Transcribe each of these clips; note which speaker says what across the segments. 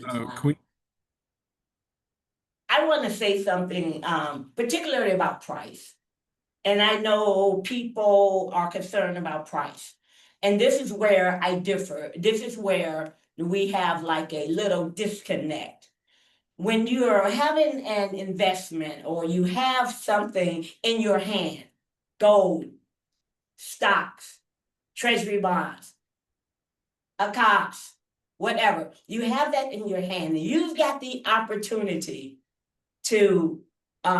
Speaker 1: Can we?
Speaker 2: I want to say something, particularly about price. And I know people are concerned about price. And this is where I differ. This is where we have like a little disconnect. When you're having an investment or you have something in your hand, gold, stocks, treasury bonds, AKAS, whatever, you have that in your hand, and you've got the opportunity to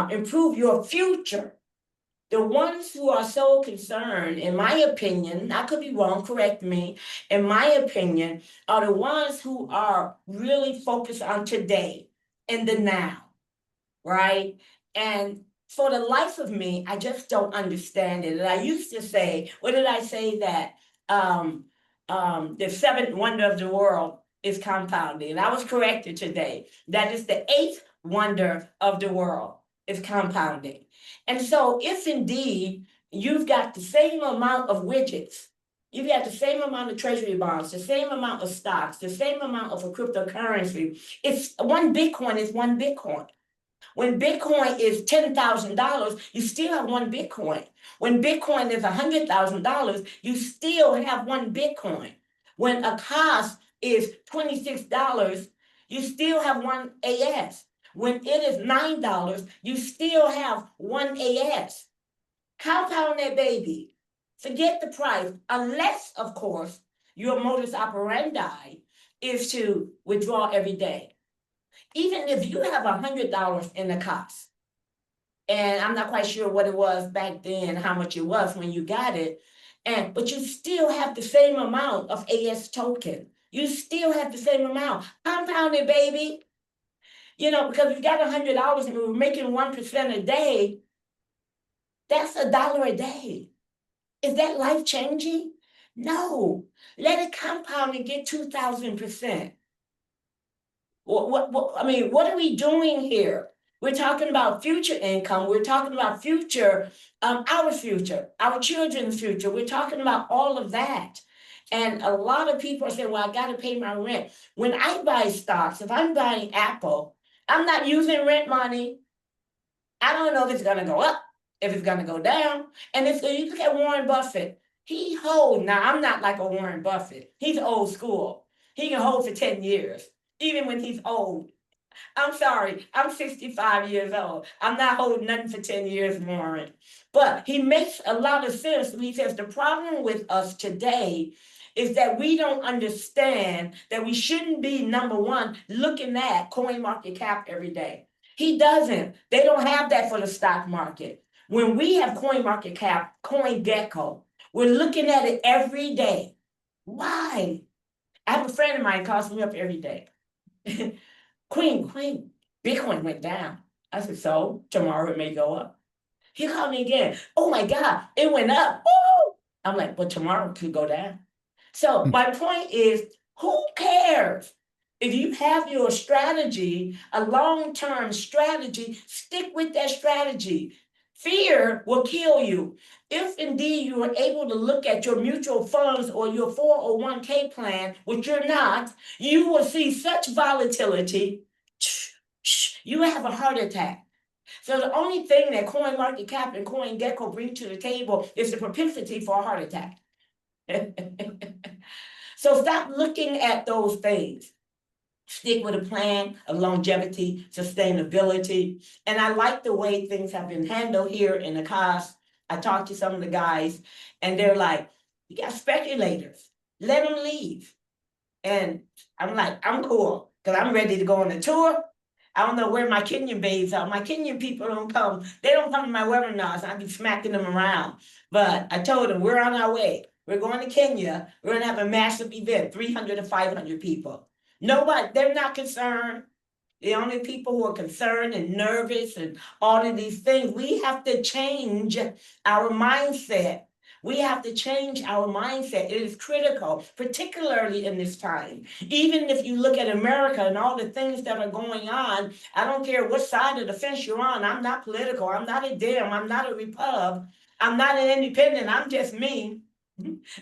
Speaker 2: improve your future. The ones who are so concerned, in my opinion, I could be wrong, correct me, in my opinion, are the ones who are really focused on today and the now, right? And for the life of me, I just don't understand it. And I used to say, what did I say? That the seventh wonder of the world is compounding. And I was corrected today. That is the eighth wonder of the world is compounding. And so if indeed you've got the same amount of widgets, you've got the same amount of treasury bonds, the same amount of stocks, the same amount of a cryptocurrency, it's one Bitcoin is one Bitcoin. When Bitcoin is $10,000, you still have one Bitcoin. When Bitcoin is $100,000, you still have one Bitcoin. When a cost is $26, you still have one AS. When it is $9, you still have one AS. Compound that baby. Forget the price, unless, of course, your modus operandi is to withdraw every day. Even if you have $100 in the cost, and I'm not quite sure what it was back then, how much it was when you got it, but you still have the same amount of AS token. You still have the same amount. Compound it, baby. You know, because you got $100 and we're making 1% a day, that's $1 a day. Is that life changing? No. Let it compound and get 2,000%. I mean, what are we doing here? We're talking about future income. We're talking about future, our future, our children's future. We're talking about all of that. And a lot of people are saying, well, I got to pay my rent. When I buy stocks, if I'm buying Apple, I'm not using rent money. I don't know if it's going to go up, if it's going to go down. And if you look at Warren Buffett, he holds. Now, I'm not like a Warren Buffett. He's old school. He can hold for 10 years, even when he's old. I'm sorry, I'm 65 years old. I'm not holding nothing for 10 years, Warren. But he makes a lot of sense when he says the problem with us today is that we don't understand that we shouldn't be, number one, looking at coin market cap every day. He doesn't. They don't have that for the stock market. When we have coin market cap, coin gecko, we're looking at it every day. Why? I have a friend of mine calls me up every day. Queen, Bitcoin went down. I said, so tomorrow it may go up. He called me again. Oh my God, it went up. Woo! I'm like, but tomorrow it could go down. So my point is, who cares? If you have your strategy, a long-term strategy, stick with that strategy. Fear will kill you. If indeed you are able to look at your mutual funds or your 401k plan, which you're not, you will see such volatility, you have a heart attack. So the only thing that CoinMarketCap and CoinGecko bring to the table is the propensity for a heart attack. So stop looking at those things. Stick with a plan of longevity, sustainability. And I like the way things have been handled here in the AKAS. I talked to some of the guys, and they're like, you got speculators. Let them leave. And I'm like, I'm cool, because I'm ready to go on a tour. I don't know where my Kenyan babes are. My Kenyan people don't come. They don't come to my webinars. I be smacking them around. But I told them, we're on our way. We're going to Kenya. We're going to have a massive event, 300 to 500 people. Nobody, they're not concerned. The only people who are concerned and nervous and all of these things, we have to change our mindset. We have to change our mindset. It is critical, particularly in this time. Even if you look at America and all the things that are going on, I don't care what side of the fence you're on. I'm not political. I'm not a Dem. I'm not a Repub. I'm not an independent. I'm just me.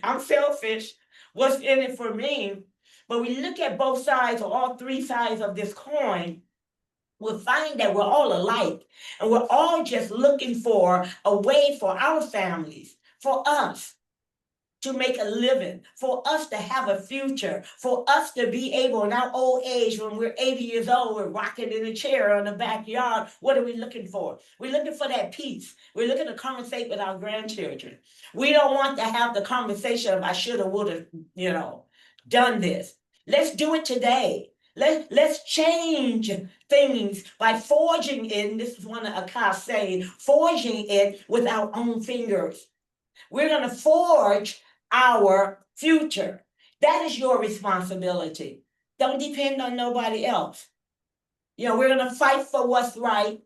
Speaker 2: I'm selfish. What's in it for me? but we look at both sides or all three sides of this coin, we'll find that we're all alike. And we're all just looking for a way for our families, for us to make a living, for us to have a future, for us to be able in our old age, when we're 80 years old, we're rocking in a chair in the backyard. What are we looking for? We're looking for that peace. We're looking to conversate with our grandchildren. We don't want to have the conversation of I should have, would have, done this. Let's do it today. Let's change things by forging it. And this is one of AKAS saying, forging it with our own fingers. We're going to forge our future. That is your responsibility. Don't depend on nobody else. We're going to fight for what's right.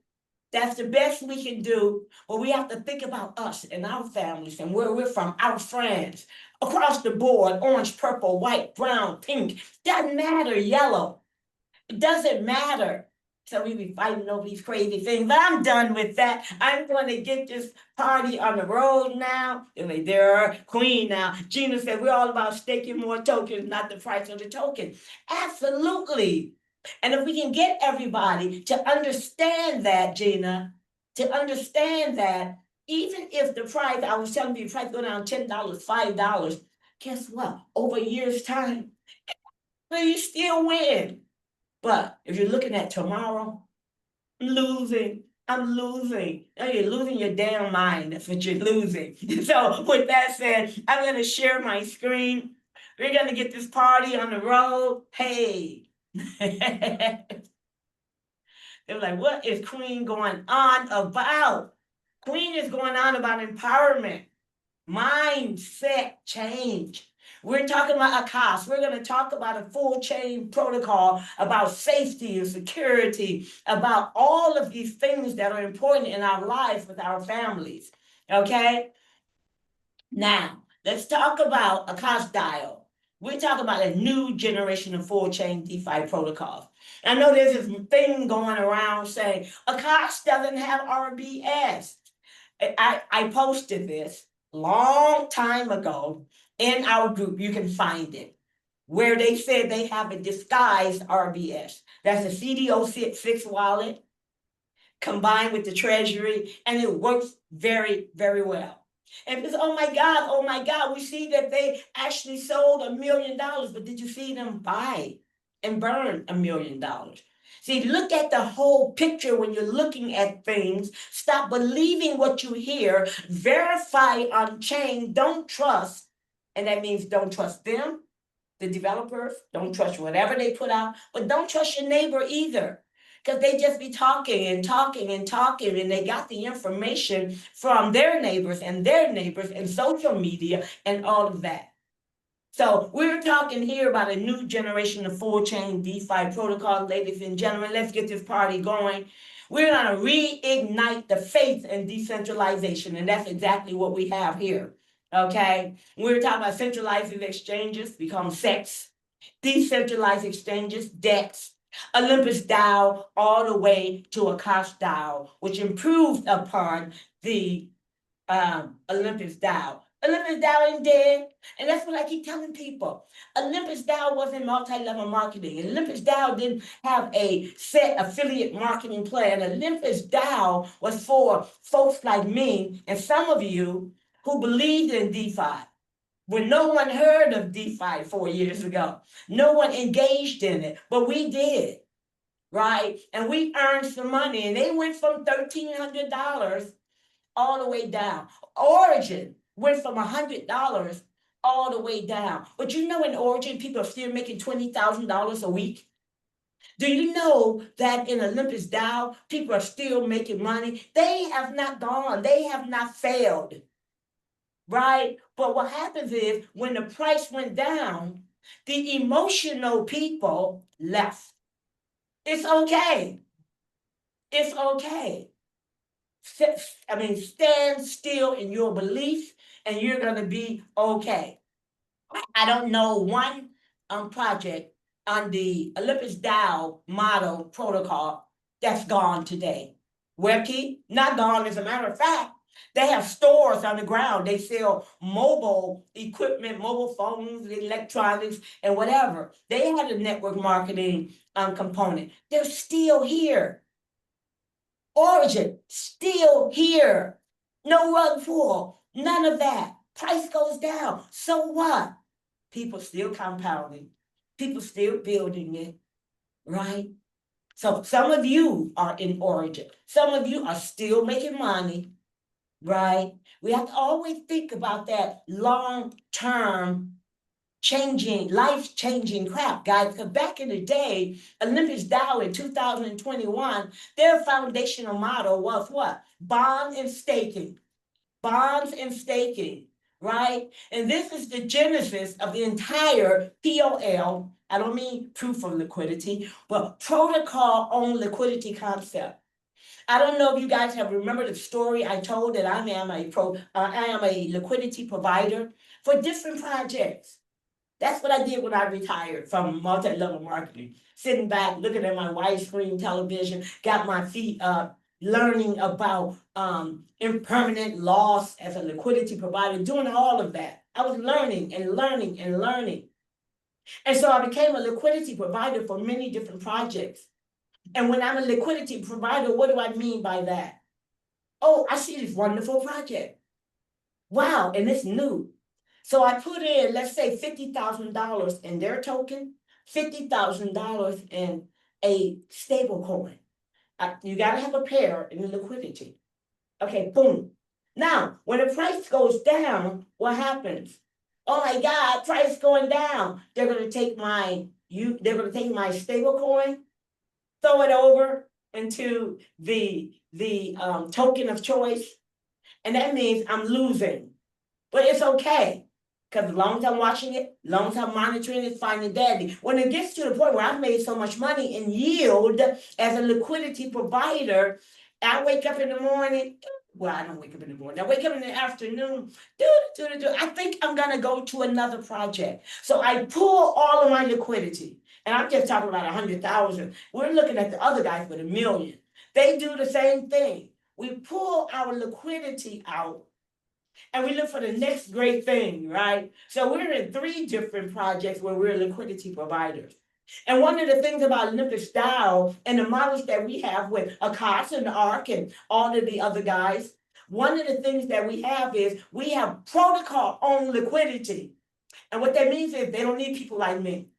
Speaker 2: That's the best we can do. But we have to think about us and our families and where we're from, our friends, across the board, orange, purple, white, brown, pink. Doesn't matter, yellow. It doesn't matter. So we be fighting over these crazy things, but I'm done with that. I'm going to get this party on the road now. They're queen now. Gina said we're all about staking more tokens, not the price of the token. Absolutely. And if we can get everybody to understand that, Gina, to understand that even if the price, I was telling you, the price go down $10, $5, guess what? Over a year's time, you still win. But if you're looking at tomorrow, I'm losing. Now you're losing your damn mind. That's what you're losing. So with that said, I'm going to share my screen. We're going to get this party on the road. Hey. They're like, what is Queen going on about? Queen is going on about empowerment, mindset change. We're talking about AKAS. We're going to talk about a full chain protocol, about safety and security, about all of these things that are important in our lives with our families. Okay? Now, let's talk about AKAS DAO. We're talking about a new generation of full chain DeFi protocols. I know there's this thing going around saying AKAS doesn't have RBS. I posted this long time ago in our group. You can find it, where they said they have a disguised RBS. That's a CDO6 wallet combined with the treasury, and it works very, very well. And it's, oh my God, we see that they actually sold $1 million, but did you see them buy and burn $1 million? See, look at the whole picture when you're looking at things. Stop believing what you hear. Verify on chain. Don't trust. And that means don't trust them, the developers. Don't trust whatever they put out. But don't trust your neighbor either. Because they just be talking and talking and talking. And they got the information from their neighbors and social media and all of that. So we're talking here about a new generation of full chain DeFi protocol, ladies and gentlemen. Let's get this party going. We're going to reignite the faith in decentralization, and that's exactly what we have here. Okay, we're talking about centralized exchanges become SEX, decentralized exchanges, DEX, Olympus DAO, all the way to AKAS DAO, which improved upon the Olympus DAO. Olympus DAO ain't dead. And that's what I keep telling people. Olympus DAO wasn't multi-level marketing. Olympus DAO didn't have a set affiliate marketing plan. Olympus DAO was for folks like me and some of you who believed in DeFi. When no one heard of DeFi 4 years ago. No one engaged in it, but we did, right? And we earned some money, and they went from $1,300 all the way down. Origin went from $100 all the way down. But you know, in Origin, people are still making $20,000 a week. Do you know that in Olympus DAO, people are still making money? They have not gone. They have not failed, right? But what happens is when the price went down, the emotional people left. It's okay. It's okay. Stand still in your beliefs and you're going to be okay. I don't know one project on the Olympus DAO model protocol that's gone today. Wiki, not gone. As a matter of fact, They have stores on the ground. They sell mobile equipment, mobile phones, electronics, and whatever. They had a network marketing component. They're still here. Origin, still here. No rug pull, none of that. Price goes down. So what? People still compounding. People still building it, right? So some of you are in Origin. Some of you are still making money, right? We have to always think about that long-term changing, life-changing crap, guys. Because back in the day, AKAS DAO in 2021, their foundational model was what? Bond and staking. Bonds and staking, right? And this is the genesis of the entire POL. I don't mean proof of liquidity, but protocol on liquidity concept. I don't know if you guys have remembered the story I told that I am a liquidity provider for different projects. That's what I did when I retired from multi-level marketing. Sitting back, looking at my widescreen television, got my feet up, learning about impermanent loss as a liquidity provider, doing all of that. I was learning and learning and learning. And so I became a liquidity provider for many different projects. And when I'm a liquidity provider, what do I mean by that? Oh, I see this wonderful project. Wow, and it's new. So I put in, let's say, $50,000 in their token, $50,000 in a stable coin. You got to have a pair in the liquidity. Okay, boom. Now, when the price goes down, what happens? Oh my God, price going down. They're going to take my stable coin, throw it over into the token of choice, and that means I'm losing. But it's okay. Because as long as I'm watching it, as long as I'm monitoring it, finding daddy. When it gets to the point where I've made so much money in yield as a liquidity provider, I wake up in the morning. Well, I don't wake up in the morning. I wake up in the afternoon. I think I'm going to go to another project. So I pull all of my liquidity. And I'm just talking about 100,000. We're looking at the other guys with 1 million. They do the same thing. We pull our liquidity out and we look for the next great thing, right? So we're in 3 different projects where we're liquidity providers. And one of the things about AKAS DAO and the models that we have with AKAS and ARK and all of the other guys, one of the things that we have is we have protocol on liquidity. And what that means is they don't need people like me.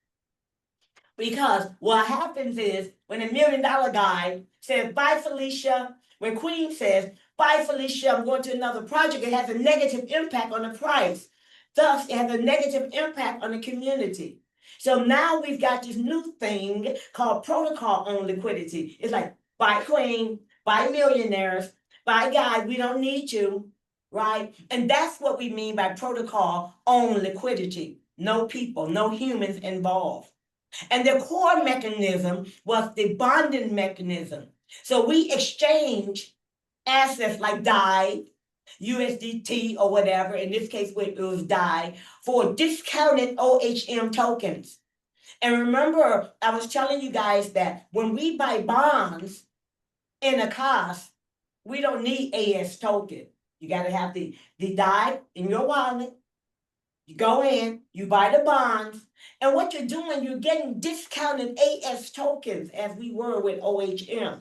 Speaker 2: Because what happens is when $1 million guy says, bye, Felicia, when Queen says, bye, Felicia, I'm going to another project, it has a negative impact on the price. Thus, it has a negative impact on the community. So now we've got this new thing called protocol on liquidity. It's like, bye, Queen, bye, millionaires, bye, guys, we don't need you, right? And that's what we mean by protocol on liquidity. No people, no humans involved. And the core mechanism was the bonding mechanism. So we exchange assets like DAI, USDT or whatever, in this case it was DAI, for discounted OHM tokens. And remember, I was telling you guys that when we buy bonds in AKAS, we don't need AS token. You got to have the DAI in your wallet. You go in, you buy the bonds, and what you're doing, you're getting discounted AS tokens as we were with OHM,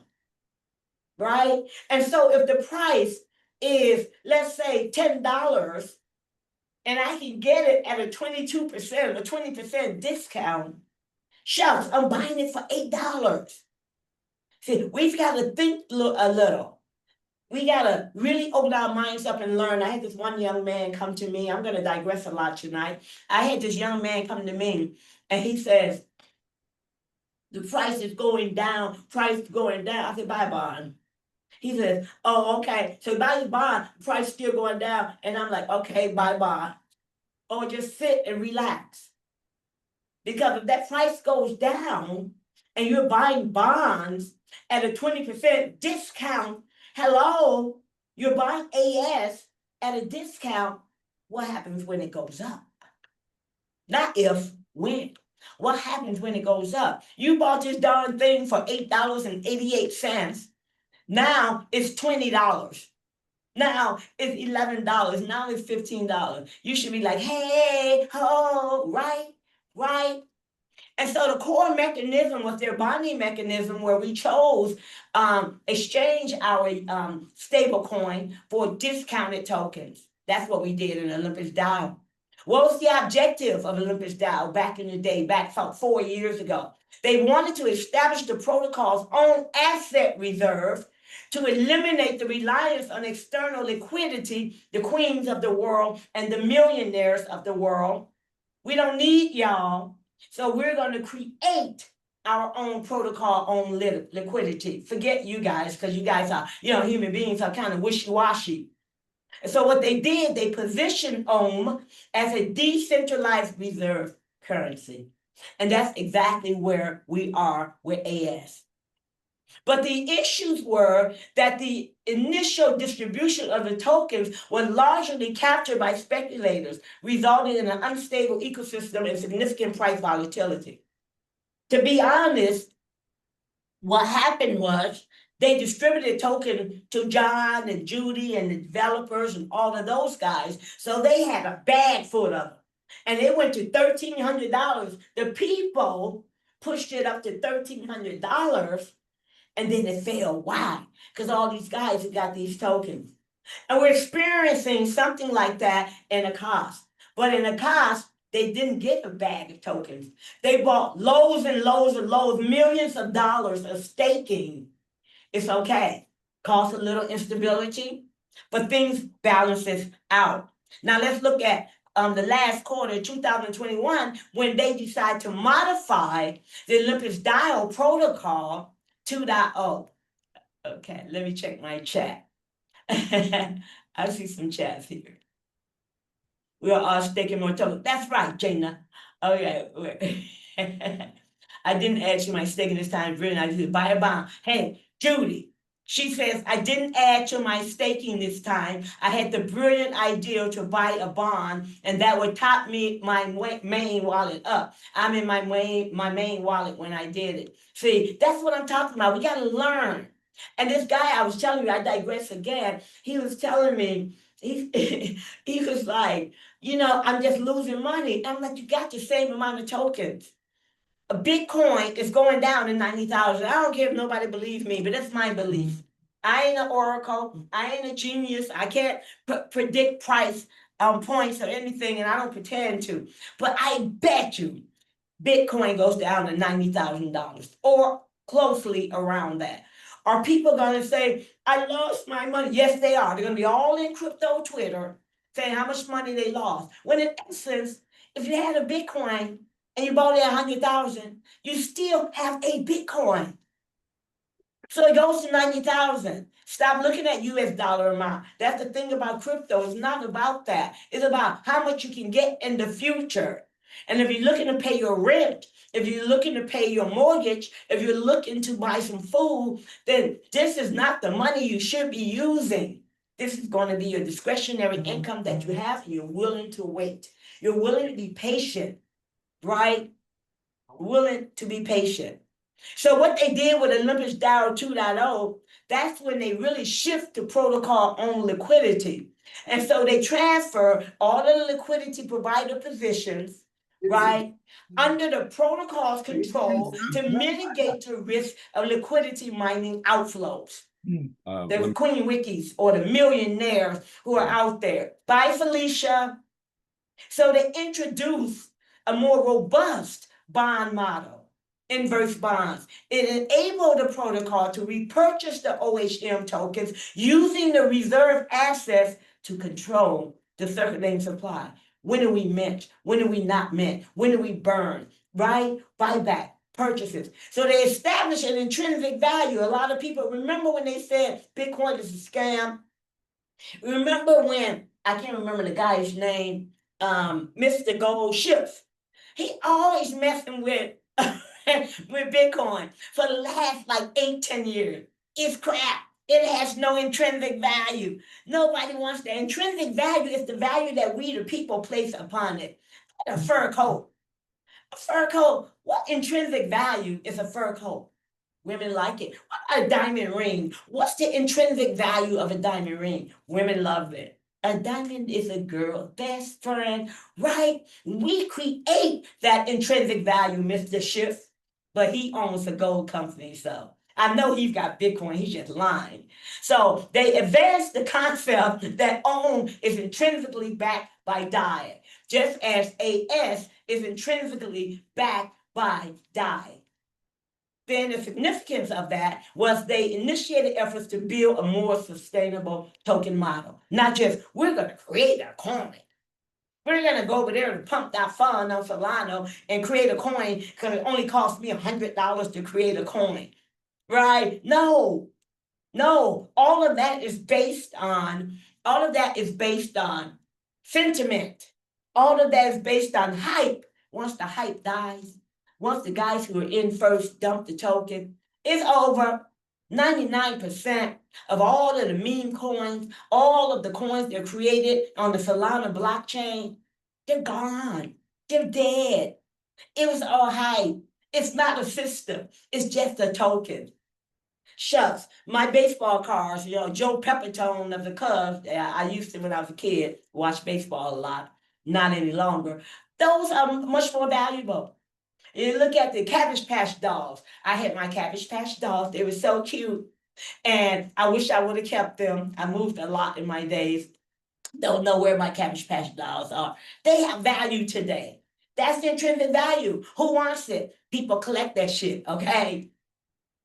Speaker 2: right? And so if the price is, let's say, $10, and I can get it at a 22% or 20% discount, shucks, I'm buying it for $8. See, we've got to think a little. We got to really open our minds up and learn. I had this one young man come to me. I'm going to digress a lot tonight. I had this young man come to me, and he says, the price is going down, price is going down. I said, buy a bond. He says, oh, okay. So buy the bond, price still going down. And I'm like, okay, buy bond. Or just sit and relax. Because if that price goes down and you're buying bonds at a 20% discount, hello, you're buying AS at a discount. What happens when it goes up? Not if, when. What happens when it goes up? You bought this darn thing for $8.88. Now it's $20. Now it's $11. Now it's $15. You should be like, hey, ho, right, right. And so the core mechanism was their bonding mechanism where we chose exchange our stable coin for discounted tokens. That's what we did in Olympus DAO. What was the objective of Olympus DAO back in the day, back 4 years ago? They wanted to establish the protocol's own asset reserve to eliminate the reliance on external liquidity, the queens of the world and the millionaires of the world. We don't need y'all. So we're going to create our own protocol on liquidity. Forget you guys, because you guys are, human beings are kind of wishy-washy. And so what they did, they positioned OHM as a decentralized reserve currency. And that's exactly where we are with AS. But the issues were that the initial distribution of the tokens was largely captured by speculators, resulting in an unstable ecosystem and significant price volatility. To be honest, what happened was they distributed token to John and Judy and the developers and all of those guys, so they had a bag full of them. And it went to $1,300. The people pushed it up to $1,300. And then it fell. Why? Because all these guys have got these tokens. And we're experiencing something like that in AKAS. But in AKAS, they didn't get a bag of tokens. They bought loads and loads and loads, millions of dollars of staking. It's okay. Cause a little instability, but things balances out. Now let's look at the last quarter, 2021, when they decide to modify the Olympus DAO protocol 2.0. Okay, let me check my chat. I see some chats here. We are all staking more tokens. That's right, Jana. Okay. I didn't add you my staking this time. Brilliant. I did buy a bond. Hey, Judy. She says, I didn't add to my staking this time. I had the brilliant idea to buy a bond, and that would top me my main wallet up. I'm in my main wallet when I did it. See, that's what I'm talking about. We got to learn. And this guy, I was telling you, I digress again. He was telling me, he was like, I'm just losing money. I'm like, you got the same amount of tokens. A Bitcoin is going down to 90,000. I don't care if nobody believes me, but that's my belief. I ain't an oracle. I ain't a genius. I can't predict price points or anything, and I don't pretend to. But I bet you Bitcoin goes down to $90,000 or closely around that. Are people going to say, I lost my money? Yes, they are. They're going to be all in crypto Twitter saying how much money they lost. When in essence, if you had a Bitcoin and you bought it at 100,000, you still have a Bitcoin. So it goes to 90,000. Stop looking at US dollar amount. That's the thing about crypto. It's not about that. It's about how much you can get in the future. And if you're looking to pay your rent, if you're looking to pay your mortgage, if you're looking to buy some food, then this is not the money you should be using. This is going to be your discretionary income that you have. You're willing to wait. You're willing to be patient, right? Willing to be patient. So what they did with Olympus DAO 2.0, that's when they really shift the protocol on liquidity. And so they transfer all of the liquidity provider positions, right, under the protocol's control to mitigate the risk of liquidity mining outflows. The Queen Wikis or the millionaires who are out there. Bye, Felicia. So they introduced a more robust bond model, inverse bonds. It enabled the protocol to repurchase the OHM tokens using the reserve assets to control the circulating supply. When do we mint? When do we not mint? When do we burn? Right? Buyback, purchases. So they establish an intrinsic value. A lot of people remember when they said Bitcoin is a scam. Remember when, I can't remember the guy's name, Mr. Gold Ships. He always messing with Bitcoin for the last like 8-10 years. It's crap. It has no intrinsic value. Nobody wants that. Intrinsic value is the value that we, the people, place upon it. A fur coat. A fur coat. What intrinsic value is a fur coat? Women like it. What a diamond ring? What's the intrinsic value of a diamond ring? Women love it. A diamond is a girl's best friend, right? We create that intrinsic value, Mr. Schiff, but he owns a gold company, so I know he's got Bitcoin, he's just lying. So they advanced the concept that OWN is intrinsically backed by DAI, just as AS is intrinsically backed by DAI. Then the significance of that was they initiated efforts to build a more sustainable token model. Not just, we're going to create a coin. We're going to go over there and pump that fund on Solana and create a coin because it only cost me $100 to create a coin. Right? No. All of that is based on sentiment. All of that is based on hype. Once the hype dies, once the guys who are in first dump the token, it's over. 99% of all of the meme coins, all of the coins that are created on the Solana blockchain, they're gone. They're dead. It was all hype. It's not a system. It's just a token. Shucks, my baseball cards, Joe Pepitone of the Cubs, I used to when I was a kid, watch baseball a lot, not any longer. Those are much more valuable. You look at the Cabbage Patch dolls. I had my Cabbage Patch dolls. They were so cute. And I wish I would have kept them. I moved a lot in my days. Don't know where my Cabbage Patch dolls are. They have value today. That's the intrinsic value. Who wants it? People collect that shit, okay?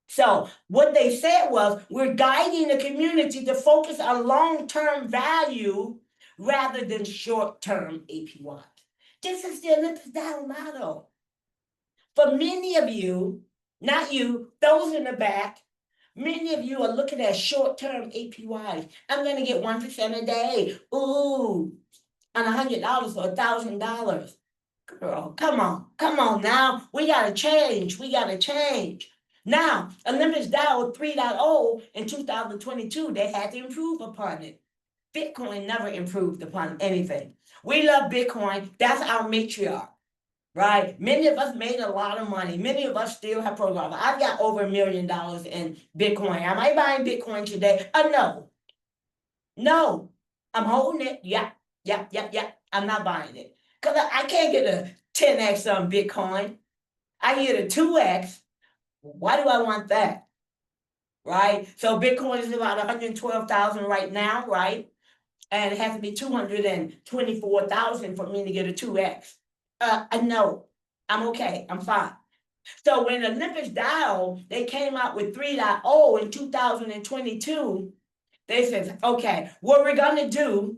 Speaker 2: So what they said was, we're guiding the community to focus on long-term value rather than short-term APY. This is the Olympus DAO model. For many of you, not you, those in the back, many of you are looking at short-term APYs. I'm going to get 1% a day. Ooh, on $100 or $1,000. Girl, come on now. We got to change. Now, Olympus DAO 3.0 in 2022, they had to improve upon it. Bitcoin never improved upon anything. We love Bitcoin. That's our matriarch. Right? Many of us made a lot of money. Many of us still have programs. I've got over $1 million in Bitcoin. Am I buying Bitcoin today? No. I'm holding it. Yeah. I'm not buying it. Because I can't get a 10x on Bitcoin. I can get a 2x. Why do I want that? Right? So Bitcoin is about 112,000 right now, right? And it has to be 224,000 for me to get a 2x. No, I'm okay. I'm fine. So when Olympus DAO, they came out with 3.0 in 2022, they said, okay, what we're going to do,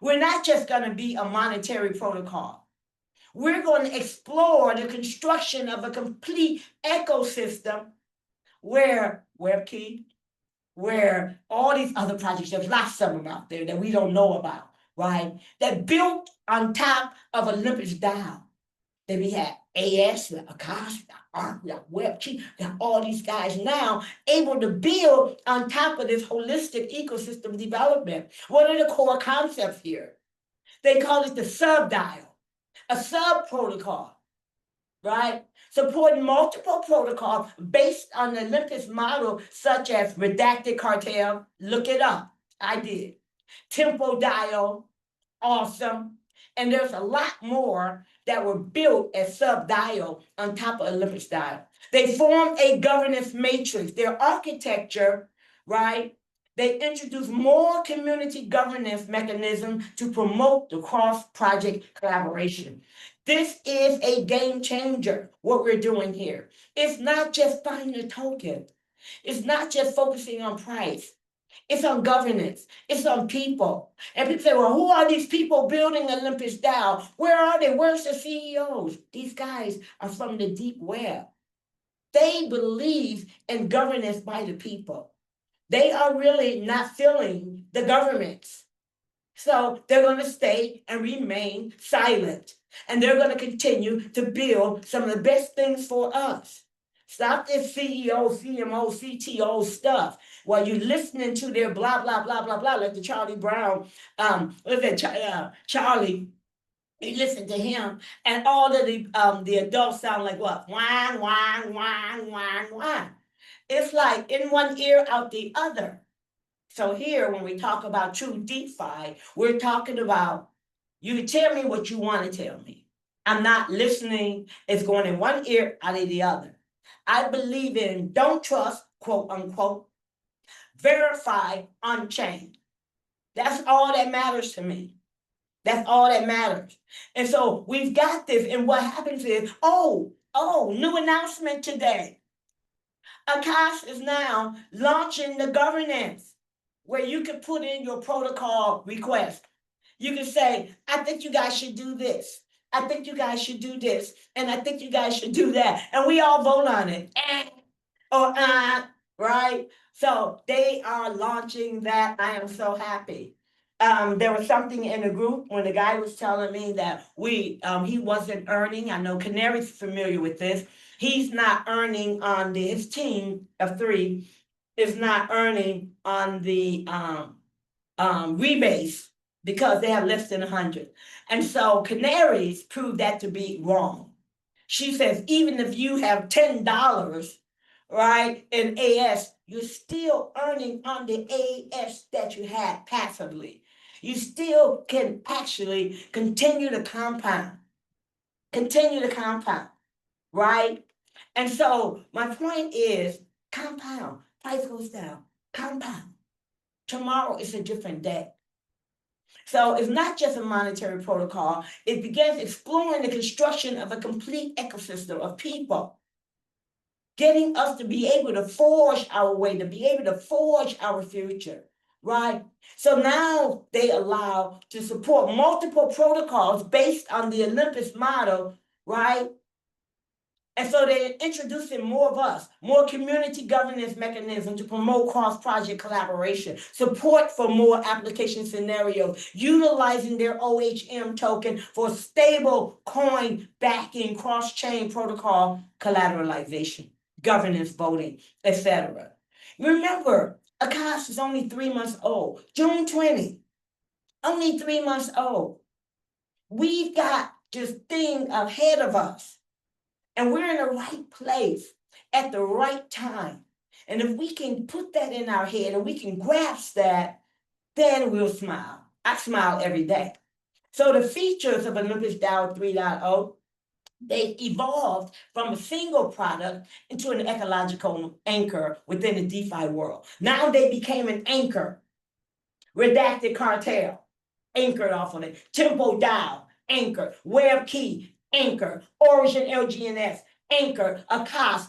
Speaker 2: we're not just going to be a monetary protocol. We're going to explore the construction of a complete ecosystem where WebKey, where all these other projects, there's lots of them out there that we don't know about, right? That built on top of Olympus DAO. Then we had AS, AKAS, ARC, WebKey, all these guys now able to build on top of this holistic ecosystem development. What are the core concepts here? They call it the sub-dial, a sub-protocol, right? Supporting multiple protocols based on the Olympus model, such as Redacted Cartel, look it up, I did. Tempo Dial, awesome. And there's a lot more that were built as sub-dial on top of Olympus DAO. They formed a governance matrix. Their architecture, right? They introduced more community governance mechanisms to promote the cross-project collaboration. This is a game changer, what we're doing here. It's not just buying a token. It's not just focusing on price. It's on governance. It's on people. And people say, well, who are these people building Olympus DAO? Where are they? Where's the CEOs? These guys are from the deep web. They believe in governance by the people. They are really not feeling the governments. So they're going to stay and remain silent. And they're going to continue to build some of the best things for us. Stop this CEO, CMO, CTO stuff while you're listening to their blah, blah, blah, blah, blah, like the Charlie Brown, Charlie, you listen to him, and all of the adults sound like what? Whine, whine, whine, whine, whine. It's like in one ear, out the other. So here, when we talk about true DeFi, we're talking about you can tell me what you want to tell me. I'm not listening. It's going in one ear, out of the other. I believe in don't trust, quote unquote, verify on chain. That's all that matters to me. That's all that matters. And so we've got this, and what happens is, new announcement today. AKAS is now launching the governance where you can put in your protocol request. You can say, I think you guys should do this. I think you guys should do this. And I think you guys should do that. And we all vote on it. Right? So they are launching that. I am so happy. There was something in the group when the guy was telling me that he wasn't earning. I know Canary's familiar with this. He's not earning on his team of 3 is not earning on the rebase because they have less than 100. And so Canary's proved that to be wrong. She says, even if you have $10, right, in AS, you're still earning on the AS that you had passively. You still can actually continue to compound, right? And so my point is compound, price goes down, compound. Tomorrow is a different day. So it's not just a monetary protocol. It begins exploring the construction of a complete ecosystem of people, getting us to be able to forge our way, to be able to forge our future, right? So now they allow to support multiple protocols based on the Olympus model, right? And so they're introducing more of us, more community governance mechanisms to promote cross-project collaboration, support for more application scenarios, utilizing their OHM token for stable coin backing, cross-chain protocol collateralization, governance voting, etc. Remember, AKAS is only 3 months old. June 20, only 3 months old. We've got this thing ahead of us. And we're in the right place at the right time. And if we can put that in our head and we can grasp that, then we'll smile. I smile every day. So the features of Olympus DAO 3.0, they evolved from a single product into an ecological anchor within the DeFi world. Now they became an anchor. Redacted Cartel, anchored off of it. Tempo DAO, anchor. WebKey, anchor. Origin LGNS, anchor. AKAS,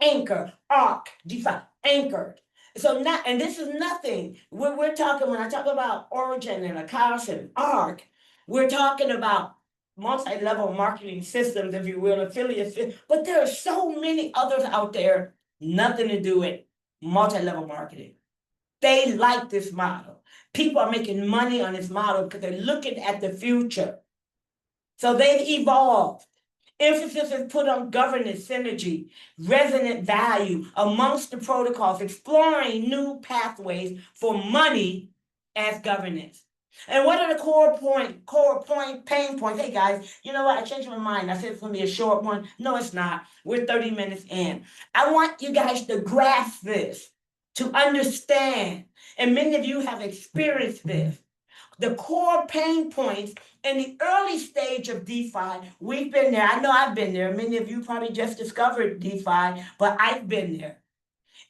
Speaker 2: anchor. ARC, DeFi, anchored. So not, and this is nothing. We're talking, when I talk about Origin and AKAS and ARC, we're talking about multi-level marketing systems, if you will, affiliates, but there are so many others out there, nothing to do with multi-level marketing. They like this model. People are making money on this model because they're looking at the future. So they've evolved. Emphasis is put on governance, synergy, resonant value amongst the protocols, exploring new pathways for money as governance. And what are the core pain points? Hey guys, you know what? I changed my mind. I said it's going to be a short one. No, it's not. We're 30 minutes in. I want you guys to grasp this, to understand. And many of you have experienced this. The core pain points in the early stage of DeFi, we've been there. I know I've been there. Many of you probably just discovered DeFi, but I've been there.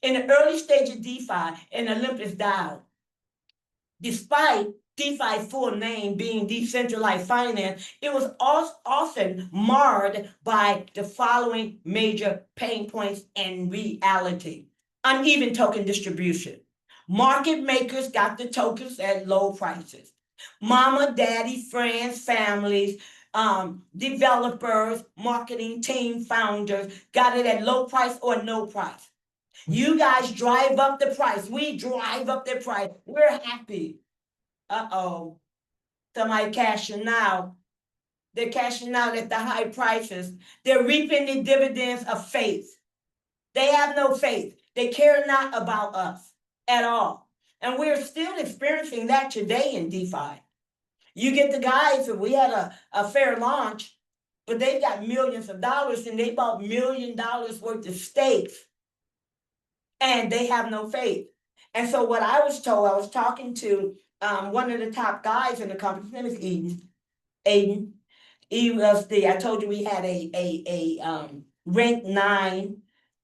Speaker 2: In the early stage of DeFi, in Olympus DAO, despite DeFi's full name being decentralized finance, it was often marred by the following major pain points in reality. Uneven token distribution. Market makers got the tokens at low prices. Mama, daddy, friends, families, developers, marketing team founders got it at low price or no price. You guys drive up the price. We drive up the price. We're happy. Uh-oh. Somebody cashing out. They're cashing out at the high prices. They're reaping the dividends of faith. They have no faith. They care not about us at all. And we're still experiencing that today in DeFi. You get the guys, and we had a fair launch, but they've got millions of dollars and they bought $1 million worth of stakes. and they have no faith. And so what I was told, I was talking to one of the top guys in the company. His name is Aiden. He was I told you we had a rank 9.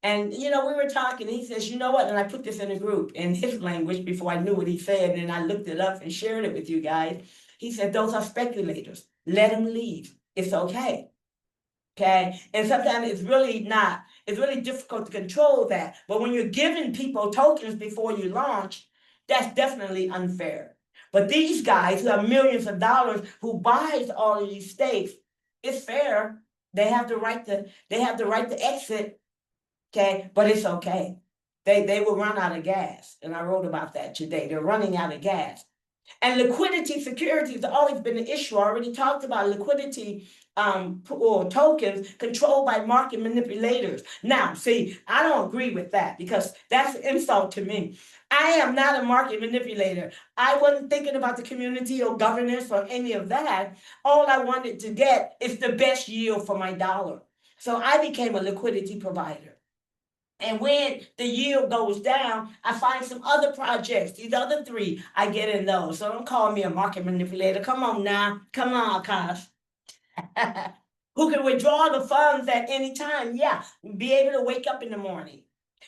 Speaker 2: And we were talking, he says, you know what? And I put this in a group in his language before I knew what he said, and I looked it up and shared it with you guys. He said, those are speculators. Let them leave. It's okay. Okay. And sometimes it's really difficult to control that. But when you're giving people tokens before you launch, that's definitely unfair. But these guys who have millions of dollars, who buys all of these stakes, it's fair. They have the right to exit. Okay, but it's okay. They will run out of gas. And I wrote about that today. They're running out of gas. And liquidity securities have always been an issue. I already talked about liquidity or tokens controlled by market manipulators. Now, see, I don't agree with that because that's an insult to me. I am not a market manipulator. I wasn't thinking about the community or governance or any of that. All I wanted to get is the best yield for my dollar. So I became a liquidity provider. And when the yield goes down, I find some other projects. These other 3, I get in those. So don't call me a market manipulator. Come on now. Come on, AKAS. Who can withdraw the funds at any time. Yeah, be able to wake up in the morning.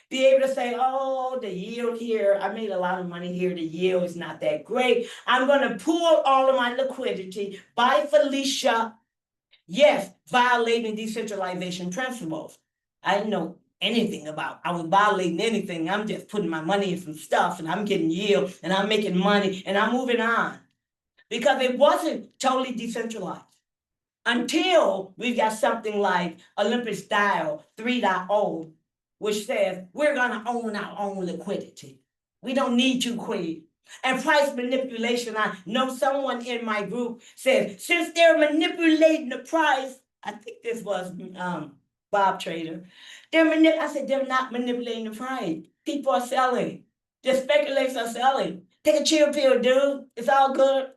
Speaker 2: Be able to say, oh, the yield here, I made a lot of money here. The yield is not that great. I'm going to pool all of my liquidity. Bye, Felicia. Yes, violating decentralization principles. I didn't know anything about. I was violating anything. I'm just putting my money in some stuff and I'm getting yield and I'm making money and I'm moving on. Because it wasn't totally decentralized. Until we've got something like Olympus DAO 3.0, which says we're going to own our own liquidity. We don't need you, Queen. And price manipulation, I know someone in my group said, since they're manipulating the price, I think this was Bob Trader, I said, they're not manipulating the price. People are selling. The speculators are selling. Take a chill pill, dude. It's all good.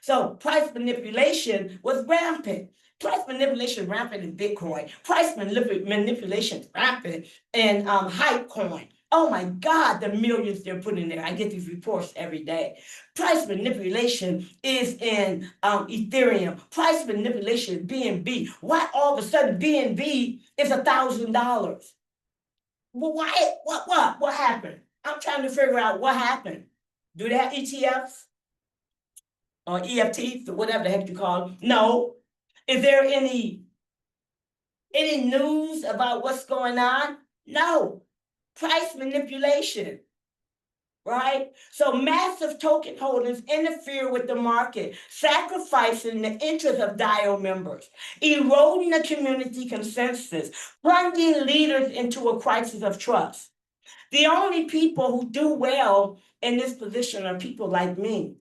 Speaker 2: So price manipulation was rampant. Price manipulation rampant in Bitcoin. Price manipulation rampant in hype coin. Oh my God, the millions they're putting there. I get these reports every day. Price manipulation is in Ethereum. Price manipulation, BNB. Why all of a sudden BNB is $1,000? Well, why? What happened? I'm trying to figure out what happened. Do they have ETFs? Or EFTs, or whatever the heck you call them? No. Is there any news about what's going on? No. Price manipulation, right? So massive token holders interfere with the market, sacrificing the interest of DAO members, eroding the community consensus, plunging leaders into a crisis of trust. The only people who do well in this position are people like me.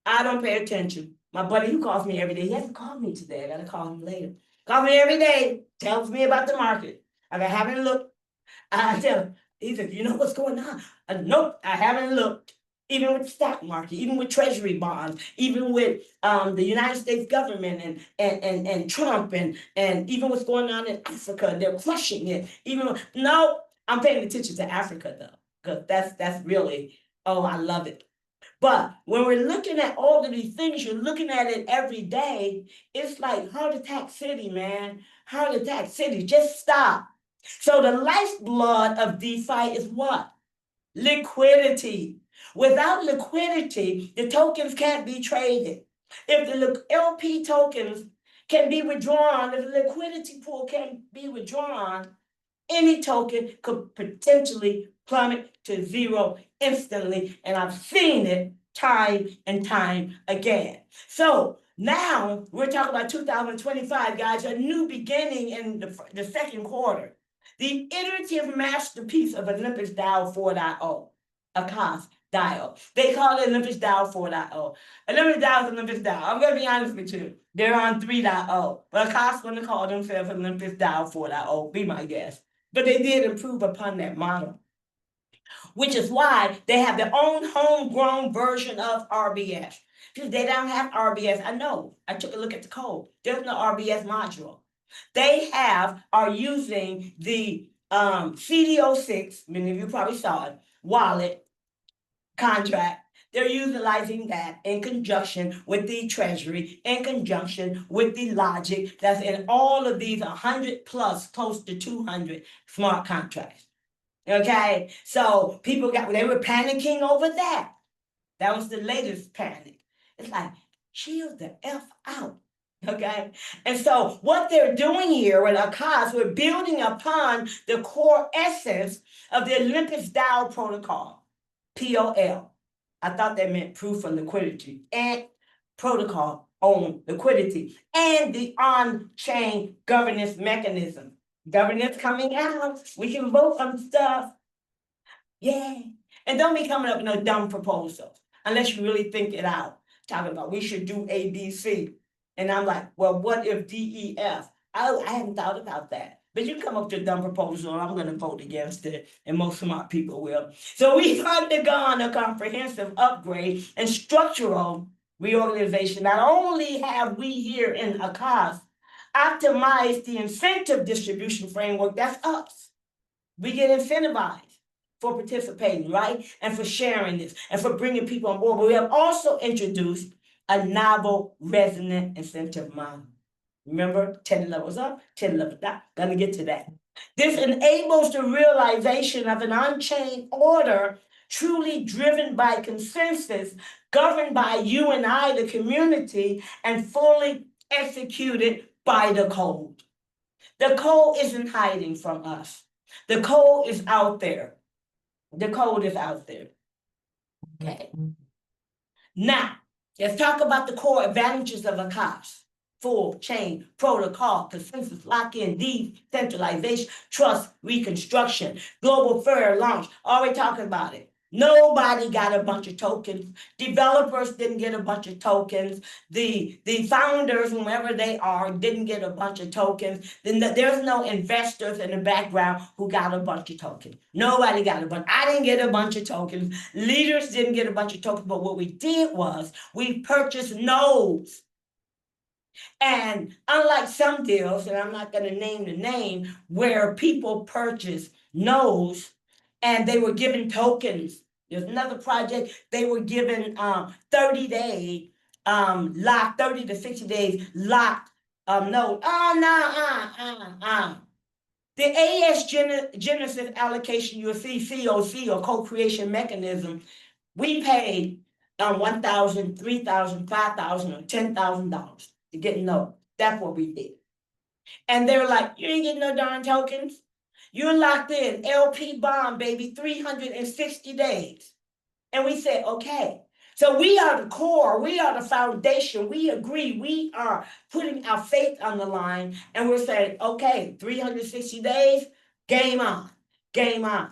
Speaker 2: I don't pay attention. My buddy who calls me every day, he hasn't called me today. I gotta call him later. Call me every day, tells me about the market. I haven't looked. I tell him, he said, you know what's going on? Nope, I haven't looked. Even with the stock market, even with treasury bonds, even with the United States government and Trump and even what's going on in Africa, they're crushing it. No, I'm paying attention to Africa though, because that's really, oh, I love it. But when we're looking at all of these things, you're looking at it every day. It's like heart attack city, man. Heart attack city. Just stop. So the lifeblood of DeFi is what? Liquidity. Without liquidity, the tokens can't be traded. If the LP tokens can be withdrawn, if the liquidity pool can be withdrawn, any token could potentially plummet to zero instantly. And I've seen it time and time again. So now we're talking about 2025, guys, a new beginning in the second quarter. The iterative masterpiece of Olympus DAO 4.0, AKAS DAO. They call it Olympus DAO 4.0. Olympus DAO is Olympus DAO. I'm going to be honest with you. They're on 3.0. But AKAS is going to call themselves Olympus DAO 4.0. Be my guest. But they did improve upon that model, which is why they have their own homegrown version of RBS. Because they don't have RBS. I know. I took a look at the code. There's no RBS module. They are using the CD06, many of you probably saw it, wallet, contract. They're utilizing that in conjunction with the treasury, in conjunction with the logic that's in all of these 100 plus, close to 200 smart contracts. Okay, so people they were panicking over that. That was the latest panic. It's like, chill the F out. Okay, and so what they're doing here with AKAS, we're building upon the core essence of the AKAS DAO protocol, POL. I thought that meant proof of liquidity and protocol on liquidity and the on-chain governance mechanism. Governance coming out. We can vote on stuff. Yeah. And don't be coming up with no dumb proposals unless you really think it out. Talking about we should do A, B, C. And I'm like, well, what if D, E, F? I hadn't thought about that. But you come up with a dumb proposal, and I'm going to vote against it, and most smart people will. So we've undergone a comprehensive upgrade and structural reorganization. Not only have we here in AKAS optimized the incentive distribution framework, that's us. We get incentivized for participating, right? And for sharing this and for bringing people on board. But we have also introduced a novel resonant incentive model. Remember, 10 levels up, 10 levels down. Gonna get to that. This enables the realization of an on-chain order truly driven by consensus, governed by you and I, the community, and fully executed by the code. The code isn't hiding from us. The code is out there. The code is out there. Okay. Now, let's talk about the core advantages of AKAS. Full chain protocol, consensus, lock-in, decentralization, trust, reconstruction, global fair launch. Already talking about it. Nobody got a bunch of tokens. Developers didn't get a bunch of tokens. The founders, whomever they are, didn't get a bunch of tokens. Then there's no investors in the background who got a bunch of tokens. Nobody got a bunch. I didn't get a bunch of tokens. Leaders didn't get a bunch of tokens. But what we did was we purchased nodes. And unlike some deals, and I'm not going to name the name, where people purchase nodes and they were given tokens. There's another project, they were given 30-day lock, 30 to 60 days locked node. The AS Genesis allocation, you'll see COC or co-creation mechanism, we paid $1,000, $3,000, $5,000, or $10,000 to get no. That's what we did. And they're like, you ain't getting no darn tokens. You're locked in, LP bond, baby, 360 days. And we said, okay. So we are the core, we are the foundation, we agree, we are putting our faith on the line, and we're saying, okay, 360 days, game on, game on.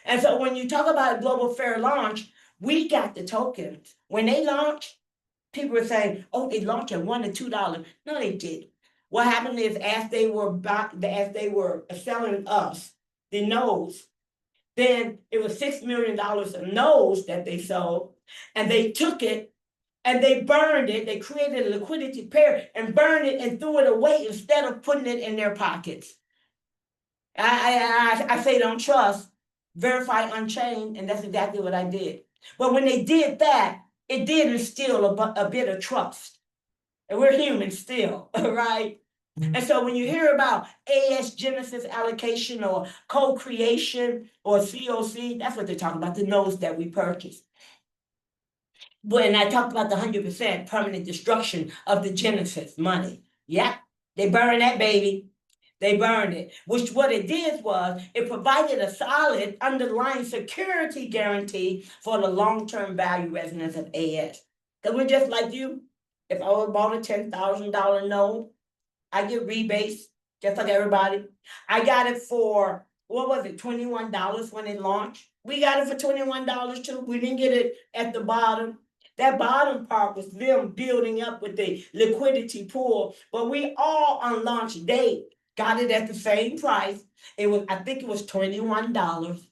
Speaker 2: And so when you talk about a global fair launch, we got the tokens. When they launched, people were saying, oh, they launched at $1 to $2. No, they didn't. What happened is as they were selling us the nodes, then it was $6 million of nodes that they sold, and they took it and they burned it. They created a liquidity pair and burned it and threw it away instead of putting it in their pockets. I say don't trust, verify on-chain, and that's exactly what I did. But when they did that, it did instill a bit of trust. And we're human still, right? And so when you hear about AS Genesis allocation or co-creation or COC, that's what they're talking about, the nodes that we purchased. When I talked about the 100% permanent destruction of the Genesis money, yeah, they burned that baby. They burned it, which what it did was it provided a solid underlying security guarantee for the long-term value resonance of AS. Because we're just like you. If I would bought a $10,000 node, I get rebates, just like everybody. I got it for, what was it, $21 when it launched? We got it for $21 too. We didn't get it at the bottom. That bottom part was them building up with the liquidity pool. But we all on launch day got it at the same price. It was, I think it was $21.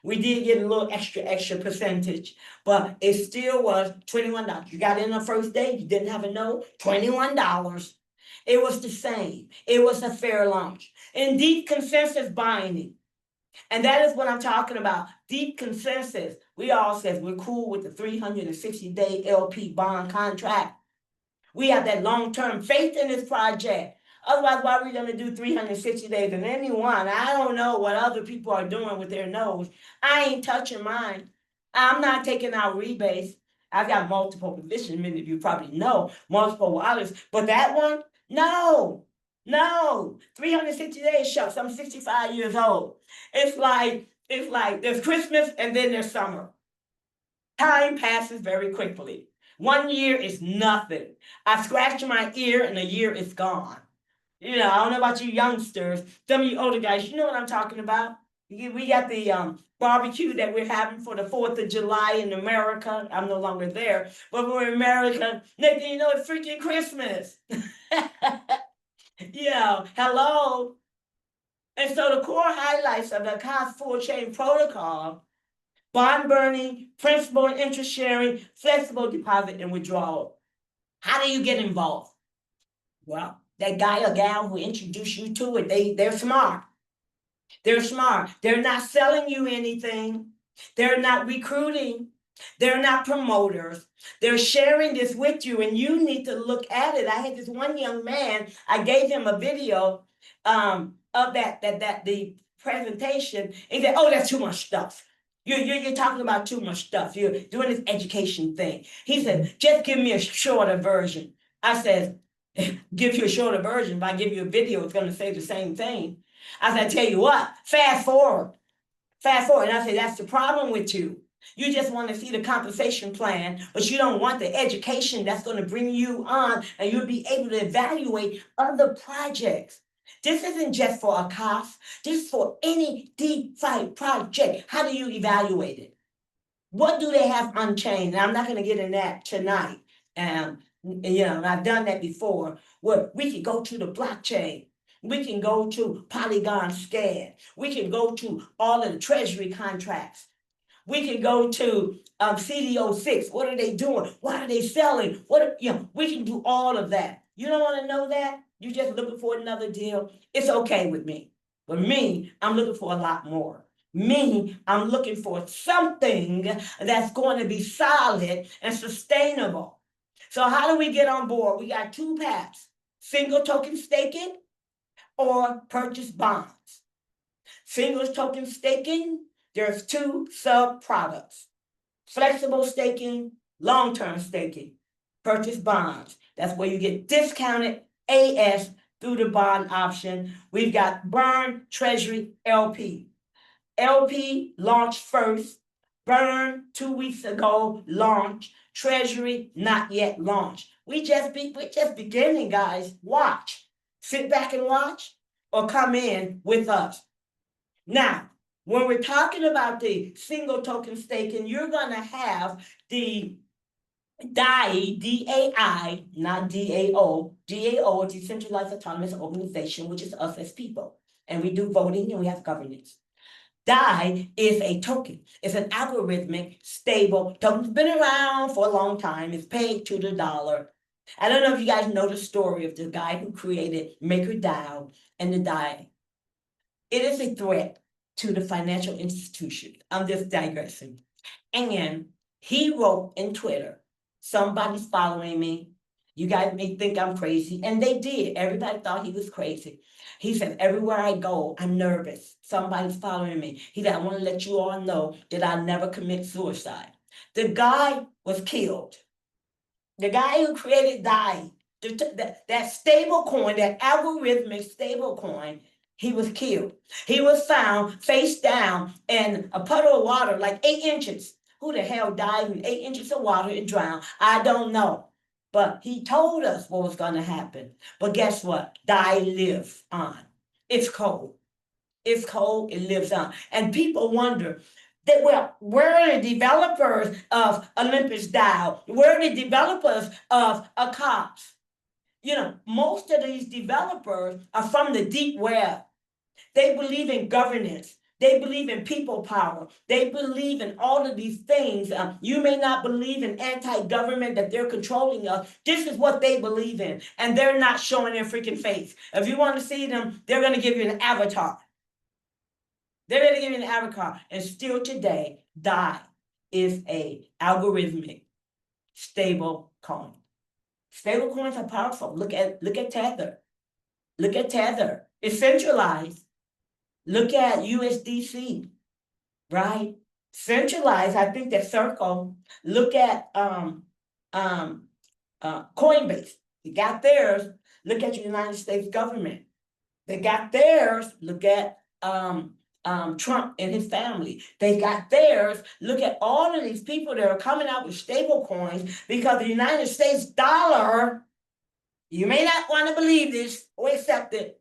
Speaker 2: We did get a little extra percentage, but it still was $21. You got in the first day, you didn't have a note, $21. It was the same. It was a fair launch. in deep consensus binding. And that is what I'm talking about, deep consensus. We all said we're cool with the 360-day LP bond contract. We have that long-term faith in this project. Otherwise, why are we going to do 360 days? And anyone, I don't know what other people are doing with their nose. I ain't touching mine. I'm not taking out rebates. I've got multiple positions, many of you probably know, multiple wallets. But that one, no. 360 days, shucks, I'm 65 years old. It's like there's Christmas and then there's summer. Time passes very quickly. 1 year is nothing. I scratched my ear and a year is gone. I don't know about you youngsters. Some of you older guys, you know what I'm talking about. We got the barbecue that we're having for the 4th of July in America. I'm no longer there, but we're in America. Next thing you know, it's freaking Christmas. Hello. And so the core highlights of the AKAS full chain protocol: bond burning, principal and interest sharing, flexible deposit and withdrawal. How do you get involved? Well, that guy or gal who introduced you to it, they're smart. They're smart. They're not selling you anything. They're not recruiting. They're not promoters. They're sharing this with you, and you need to look at it. I had this one young man, I gave him a video of the presentation. He said, "Oh, that's too much stuff. You're talking about too much stuff. You're doing this education thing." He said, "Just give me a shorter version." I said, "Give you a shorter version. If I give you a video, it's going to say the same thing." I said, "Tell you what, fast forward. And I said, "That's the problem with you. You just want to see the compensation plan, but you don't want the education that's going to bring you on, and you'll be able to evaluate other projects. This isn't just for AKAS. This is for any DeFi project. How do you evaluate it? What do they have unchained?" And I'm not going to get in that tonight. And I've done that before, where we can go to the blockchain. We can go to Polygon Scan. We can go to all of the treasury contracts. We can go to CDO6. What are they doing? What are they selling? We can do all of that. You don't want to know that? You're just looking for another deal? It's okay with me. But me, I'm looking for a lot more. Me, I'm looking for something that's going to be solid and sustainable. So how do we get on board? We got two paths: single token staking or purchase bonds. Single token staking, there's two sub-products: flexible staking, long-term staking. Purchase bonds, that's where you get discounted AS through the bond option. We've got Burn, Treasury, LP. LP launched first. Burn 2 weeks ago launched. Treasury not yet launched. We're just beginning, guys. Watch. Sit back and watch, or come in with us. Now, when we're talking about the single token staking, you're going to have the DAI, D-A-I, not D-A-O. DAO, a decentralized autonomous organization, which is us as people. And we do voting and we have governance. DAI is a token. It's an algorithmic, stable token. It's been around for a long time. It's pegged to the dollar. I don't know if you guys know the story of the guy who created MakerDAO and the DAI. It is a threat to the financial institution. I'm just digressing. And he wrote in Twitter, "Somebody's following me. You guys may think I'm crazy." And they did. Everybody thought he was crazy. He said, "Everywhere I go, I'm nervous. Somebody's following me." He said, "I want to let you all know that I never commit suicide." The guy was killed. The guy who created DAI, that stable coin, that algorithmic stable coin, he was killed. He was found face down in a puddle of water, like 8 inches. Who the hell died in 8 inches of water and drowned? I don't know. But he told us what was going to happen. But guess what? DAI lives on. It's cold. It's cold. It lives on. And people wonder, well, where are the developers of Olympus DAO? Where are the developers of AKAS? Most of these developers are from the deep web. They believe in governance. They believe in people power. They believe in all of these things. You may not believe in anti-government, that they're controlling us. This is what they believe in, and they're not showing their freaking face. If you want to see them, they're going to give you an avatar. They're going to give you an avatar. And still today, DAI is a algorithmic stable coin. Stable coins are powerful. Look at Tether. Look at Tether. It's centralized. Look at USDC, right? Centralized. I think that Circle. Look at Coinbase. They got theirs. Look at the United States government. They got theirs. Look at Trump and his family. They got theirs. Look at all of these people that are coming out with stable coins, because the United States dollar, you may not want to believe this or accept it,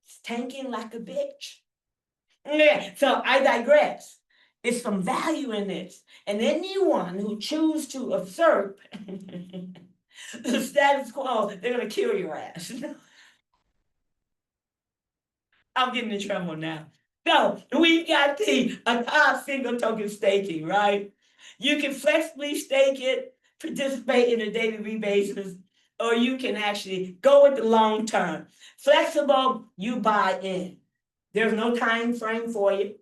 Speaker 2: it's tanking like a bitch. Yeah, so I digress. It's some value in this. And anyone who chooses to usurp the status quo, they're going to kill your ass. I'm getting in trouble now. So we got the AKAS single token staking, right? You can flexibly stake it, participate in a daily basis, or you can actually go with the long term. Flexible, you buy in. There's no time frame for you.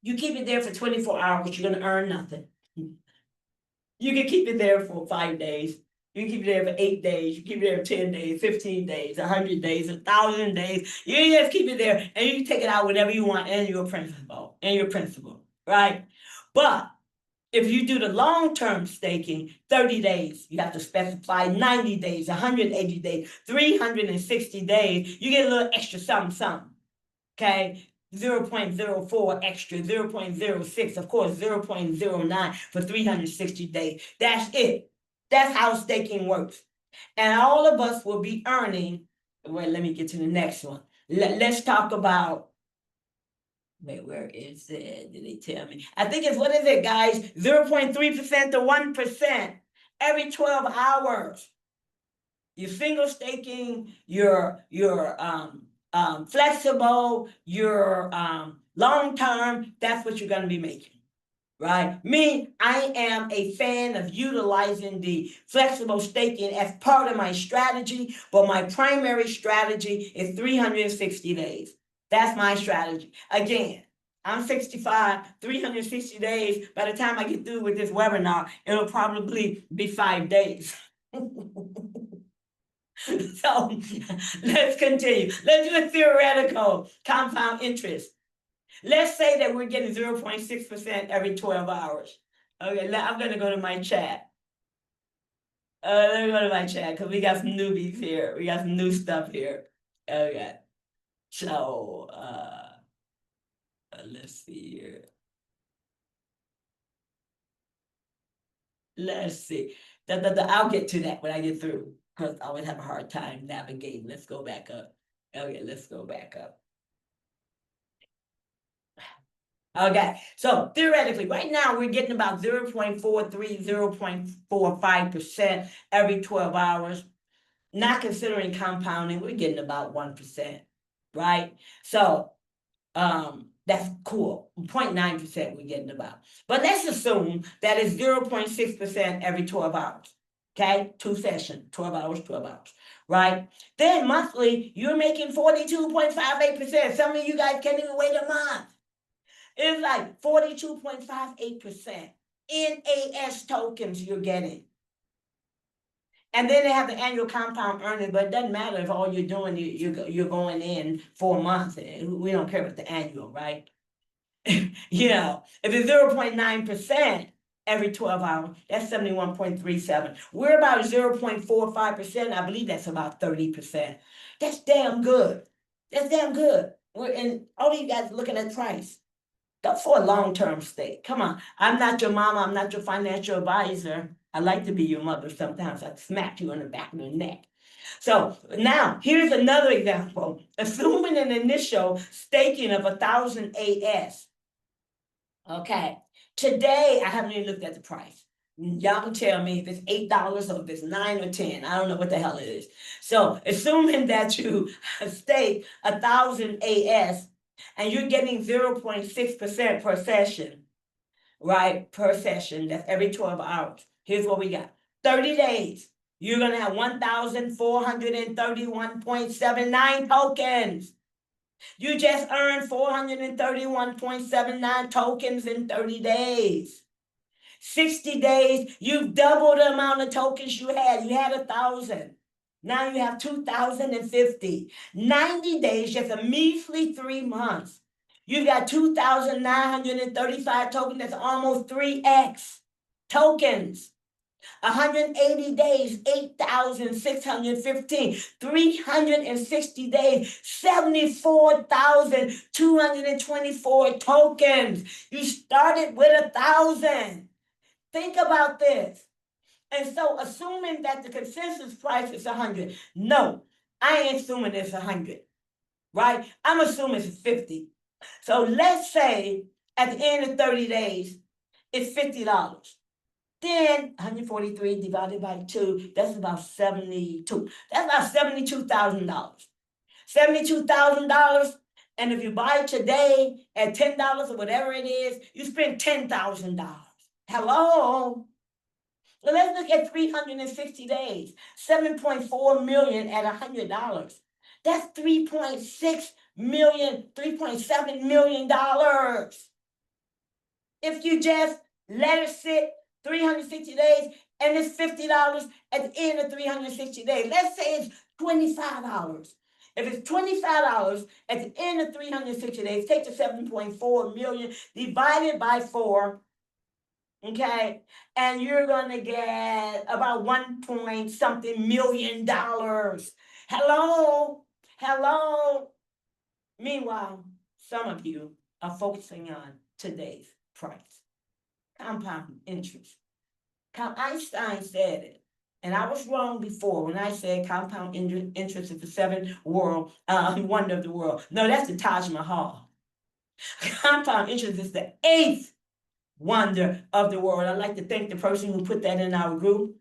Speaker 2: You keep it there for 24 hours, you're going to earn nothing. You can keep it there for 5 days. You can keep it there for 8 days. You keep it there for 10 days, 15 days, 100 days, 1,000 days. You just keep it there, and you can take it out whenever you want, and your principal, right? But if you do the long-term staking, 30 days, you have to specify 90 days, 180 days, 360 days. You get a little extra something, okay? 0.04 extra, 0.06, of course, 0.09 for 360 days. That's it. That's how staking works. And all of us will be earning, well, let me get to the next one. Let's talk about, wait, where is it? Did they tell me? I think it's, what is it, guys? 0.3% to 1% every 12 hours. You're single staking, you're flexible, you're long-term, that's what you're going to be making, right? Me, I am a fan of utilizing the flexible staking as part of my strategy, but my primary strategy is 360 days. That's my strategy. Again, I'm 65, 360 days. By the time I get through with this webinar, it'll probably be 5 days. So let's continue. Let's do a theoretical compound interest. Let's say that we're getting 0.6% every 12 hours. Okay, I'm going to go to my chat. Let me go to my chat because we got some newbies here. We got some new stuff here. Okay. So, let's see here. Let's see. I'll get to that when I get through, because I always have a hard time navigating. Let's go back up. Okay, let's go back up. Okay, so theoretically, right now we're getting about 0.43, 0.45% every 12 hours. Not considering compounding, we're getting about 1%, right? So that's cool. 0.9% we're getting about. But let's assume that it's 0.6% every 12 hours. Okay, 2 sessions, 12 hours, 12 hours, right? Then monthly, you're making 42.58%. Some of you guys can't even wait a month. It's like 42.58% NAS tokens you're getting. And then they have the annual compound earnings, but it doesn't matter if all you're doing, you're going in for a month. We don't care about the annual, right? You know, if it's 0.9% every 12 hours, that's 71.37. We're about 0.45%. I believe that's about 30%. That's damn good. That's damn good. And all of you guys looking at price. Go for a long-term stake. Come on. I'm not your mama. I'm not your financial advisor. I like to be your mother sometimes. I smack you on the back of the neck. So now, here's another example. Assuming an initial staking of 1,000 AS. Okay. Today, I haven't even looked at the price. Y'all can tell me if it's $8 or if it's 9 or 10. I don't know what the hell it is. So assuming that you stake 1,000 AS, and you're getting 0.6% per session, right? Per session, that's every 12 hours. Here's what we got. 30 days, you're gonna have 1,431.79 tokens. You just earned 431.79 tokens in 30 days. 60 days, you've doubled the amount of tokens you had. You had 1,000. Now you have 2,050. 90 days, just a measly 3 months. You've got 2,935 tokens. That's almost 3x tokens. 180 days, 8,615. 360 days, 74,224 tokens. You started with 1,000. Think about this. And so assuming that the consensus price is 100. No, I ain't assuming it's 100, right? I'm assuming it's 50. So let's say at the end of 30 days, it's $50. Then 143 divided by 2, that's about 72. That's about $72,000. $72,000. And if you buy it today at $10 or whatever it is, you spend $10,000. Hello? Well, let's look at 360 days, 7.4 million at $100. That's 3.6 million, $3.7 million. If you just let it sit 360 days and it's $50 at the end of 360 days, let's say it's $25. If it's $25 at the end of 360 days, take the 7.4 million divided by 4. Okay, and you're gonna get about 1 point something million. Hello, hello. Meanwhile, some of you are focusing on today's price, compound interest. Einstein said it, and I was wrong before when I said compound interest is the seventh wonder of the world. No, that's the Taj Mahal. Compound interest is the eighth wonder of the world. I'd like to thank the person who put that in our group.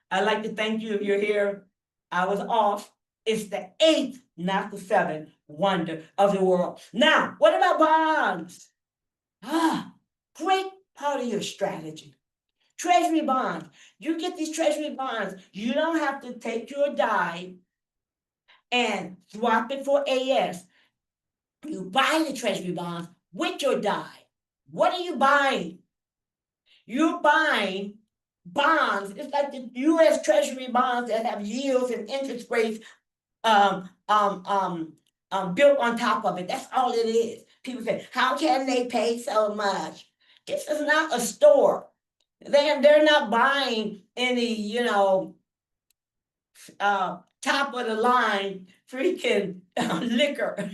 Speaker 2: I'd like to thank you if you're here. I was off. It's the eighth, not the seventh wonder of the world. Now, what about bonds? Great part of your strategy. Treasury bonds. You get these treasury bonds. You don't have to take your DAI and swap it for AS. You buy the treasury bonds with your DAI. What are you buying? You're buying bonds. It's like the U.S. Treasury bonds that have yields and interest rates built on top of it. That's all it is. People say, how can they pay so much? This is not a store. They're not buying any, top of the line freaking liquor.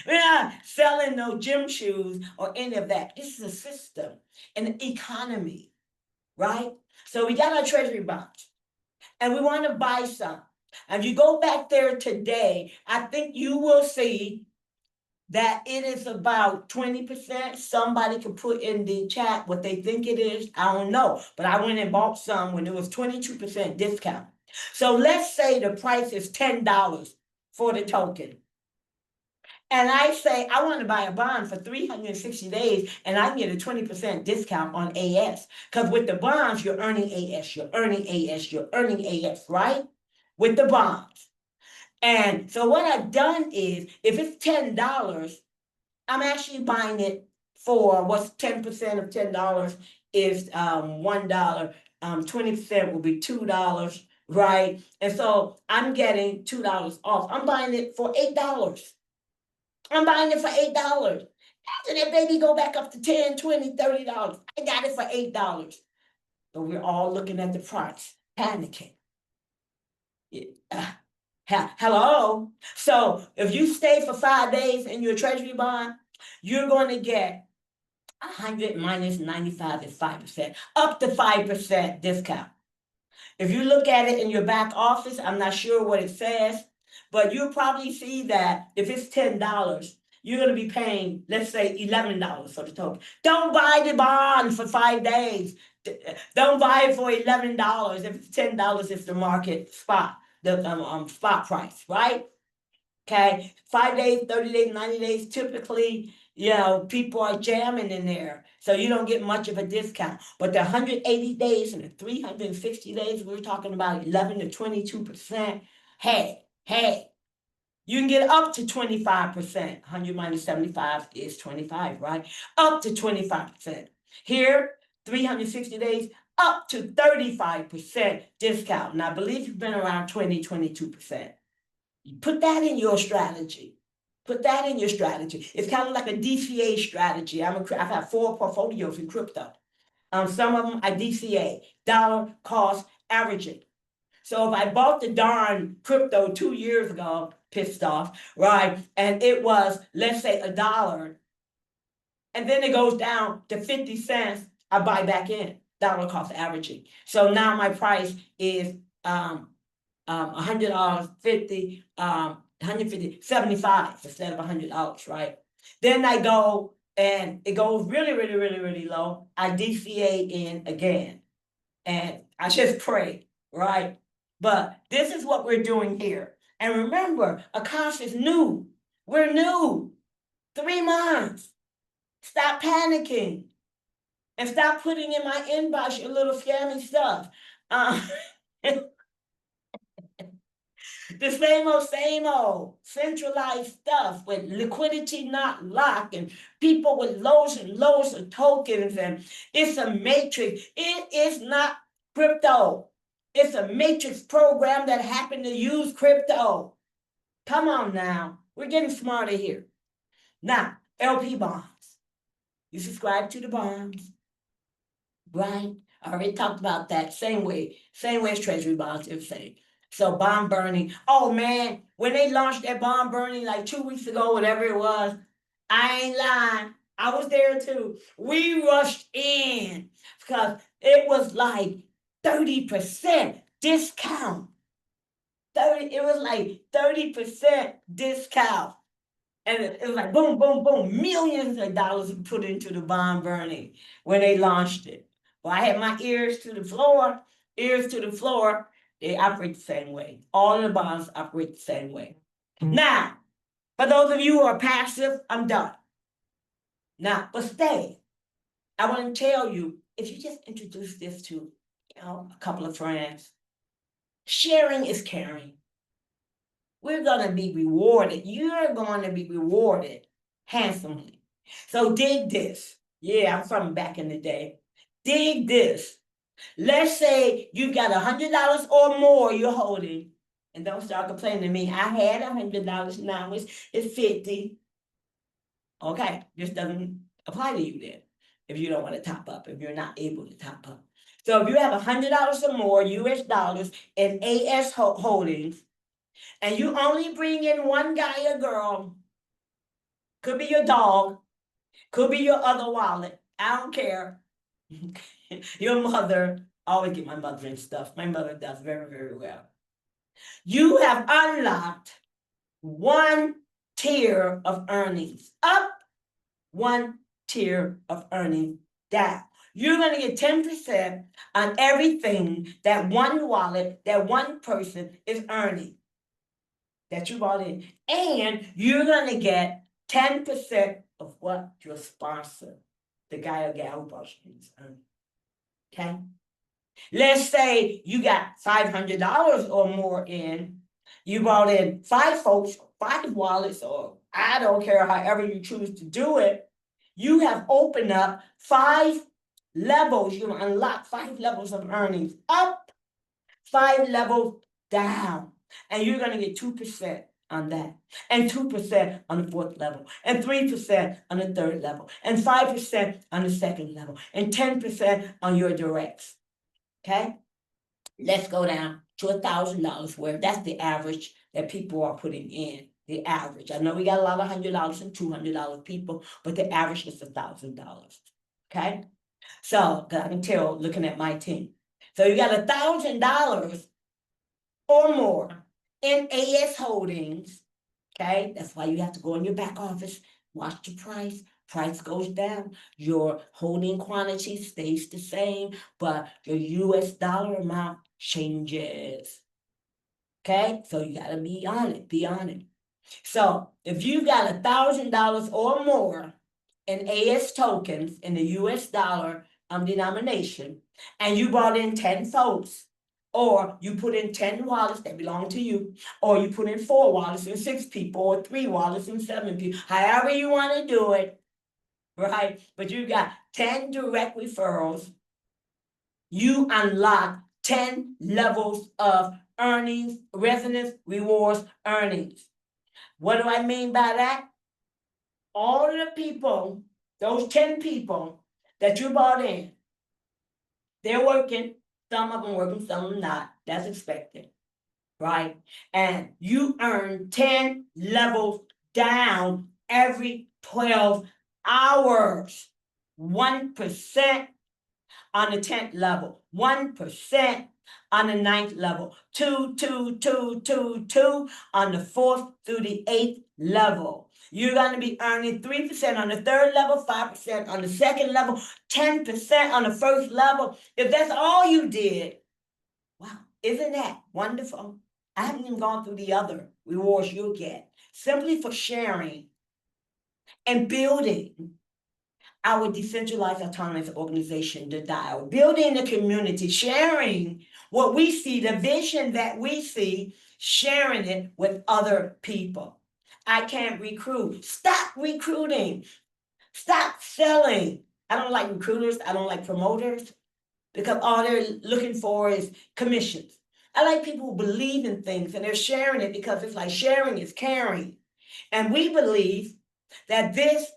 Speaker 2: We're not selling no gym shoes or any of that. This is a system, an economy, right? So we got our treasury bonds and we want to buy some. And if you go back there today, I think you will see that it is about 20%. Somebody could put in the chat what they think it is. I don't know, but I went and bought some when it was 22% discount. So let's say the price is $10 for the token. And I say, I want to buy a bond for 360 days and I can get a 20% discount on AS. Because with the bonds, you're earning AS, you're earning AS, you're earning AS, right? With the bonds. And so what I've done is, if it's $10, I'm actually buying it for what's 10% of $10 is $1. 20% will be $2, right? And so I'm getting $2 off. I'm buying it for $8. I'm buying it for $8. After that baby go back up to $10, $20, $30. I got it for $8. But we're all looking at the price, panicking. Hello. So if you stay for 5 days in your treasury bond, you're going to get 100 minus 95 is 5%, up to 5% discount. If you look at it in your back office, I'm not sure what it says, but you'll probably see that if it's $10, you're going to be paying, let's say, $11 for the token. Don't buy the bond for 5 days. Don't buy it for $11. If it's $10, it's the market spot, the spot price, right? Okay, 5 days, 30 days, 90 days, typically, you know, people are jamming in there. So you don't get much of a discount. But the 180 days and the 360 days, we're talking about 11 to 22%. Hey, you can get up to 25%. 100 minus 75 is 25, right? Up to 25%. Here, 360 days, up to 35% discount. And I believe you've been around 20, 22%. Put that in your strategy. Put that in your strategy. It's kind of like a DCA strategy. I've had 4 portfolios in crypto. Some of them I DCA, dollar cost averaging. So if I bought the darn crypto 2 years ago, pissed off, right? And it was, let's say, $1, and then it goes down to 50 cents, I buy back in, dollar cost averaging. So now my price is $100, 50, 150, 75 instead of $100, right? Then I go and it goes really, really, really, really low. I DCA in again, and I just pray, right? But this is what we're doing here. And remember, AKAS is new. We're new. 3 months. Stop panicking and stop putting in my inbox your little scammy stuff. The same old centralized stuff with liquidity not locked and people with loads and loads of tokens, and it's a matrix. It is not crypto. It's a matrix program that happened to use crypto. Come on now. We're getting smarter here. Now, LP bonds. You subscribe to the bonds, right? I already talked about that. Same way as treasury bonds, it's the same. So bond burning. Oh man, when they launched that bond burning like 2 weeks ago, whatever it was, I ain't lying. I was there too. We rushed in because it was like 30% discount. It was like 30% discount. And it was like boom, boom, boom, millions of dollars put into the bond burning when they launched it. Well, I had my ears to the floor. They operate the same way. All the bonds operate the same way. Now, for those of you who are passive, I'm done. Now, but stay. I want to tell you, if you just introduce this to, a couple of friends, sharing is caring. We're going to be rewarded. You're going to be rewarded handsomely. So dig this. Yeah, I'm from back in the day. Dig this. Let's say you got $100 or more you're holding. And don't start complaining to me. I had $100, now it's 50. Okay, this doesn't apply to you then. If you don't want to top up, if you're not able to top up. So if you have $100 or more US dollars in AS holdings, and you only bring in one guy or girl, could be your dog, could be your other wallet, I don't care. Your mother, I always get my mother and stuff. My mother does very, very well. You have unlocked 1 tier of earnings up, 1 tier of earnings down. You're going to get 10% on everything that one wallet, that one person is earning that you bought in. And you're going to get 10% of what your sponsor, the guy or gal who bought you, is earning. Okay? Let's say you got $500 or more in. You brought in 5 folks, 5 wallets, or I don't care, however you choose to do it. You have opened up 5 levels. You unlock 5 levels of earnings up, 5 levels down. And you're going to get 2% on that, and 2% on the 4th level, and 3% on the 3rd level, and 5% on the 2nd level, and 10% on your directs. Okay? Let's go down to $1,000 where that's the average that people are putting in. The average. I know we got a lot of $100 and $200 people, but the average is $1,000. Okay? So, I can tell looking at my team. So you got $1,000 or more in AS holdings. Okay? That's why you have to go in your back office, watch the price. Price goes down, your holding quantity stays the same, but your US dollar amount changes. Okay? So you gotta be on it, So if you got $1,000 or more in AS tokens in the US dollar denomination, and you brought in 10 folks, or you put in 10 wallets that belong to you, or you put in 4 wallets and 6 people, or 3 wallets and 7 people, however you want to do it, right? But you got 10 direct referrals, you unlock 10 levels of earnings, resonance, rewards, earnings. What do I mean by that? All of the people, those 10 people that you brought in, they're working, some of them working, some of them not. That's expected, right? And you earn 10 levels down every 12 hours. 1% on the 10th level, 1% on the 9th level, 2, 2, 2, 2, 2 on the 4th through the 8th level. You're going to be earning 3% on the 3rd level, 5% on the 2nd level, 10% on the 1st level. If that's all you did, wow, isn't that wonderful? I haven't even gone through the other rewards you'll get simply for sharing and building our decentralized autonomous organization, the DAO, building the community, sharing what we see, the vision that we see, sharing it with other people. I can't recruit. Stop recruiting. Stop selling. I don't like recruiters. I don't like promoters because all they're looking for is commissions. I like people who believe in things and they're sharing it because it's like sharing is caring. And we believe that this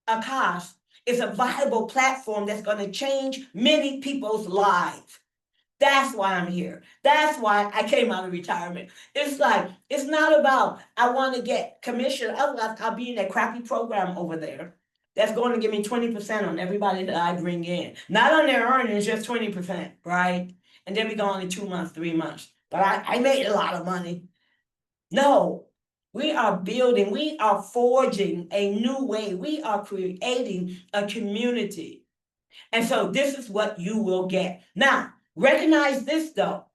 Speaker 2: AKAS is a viable platform that's going to change many people's lives. That's why I'm here. That's why I came out of retirement. It's like, it's not about, I want to get commission. Otherwise, I'll be in that crappy program over there that's going to give me 20% on everybody that I bring in. Not on their earnings, just 20%, right? And then we go on in 2 months, 3 months. But I made a lot of money. No, we are building, we are forging a new way. We are creating a community. And so this is what you will get. Now, recognize this though.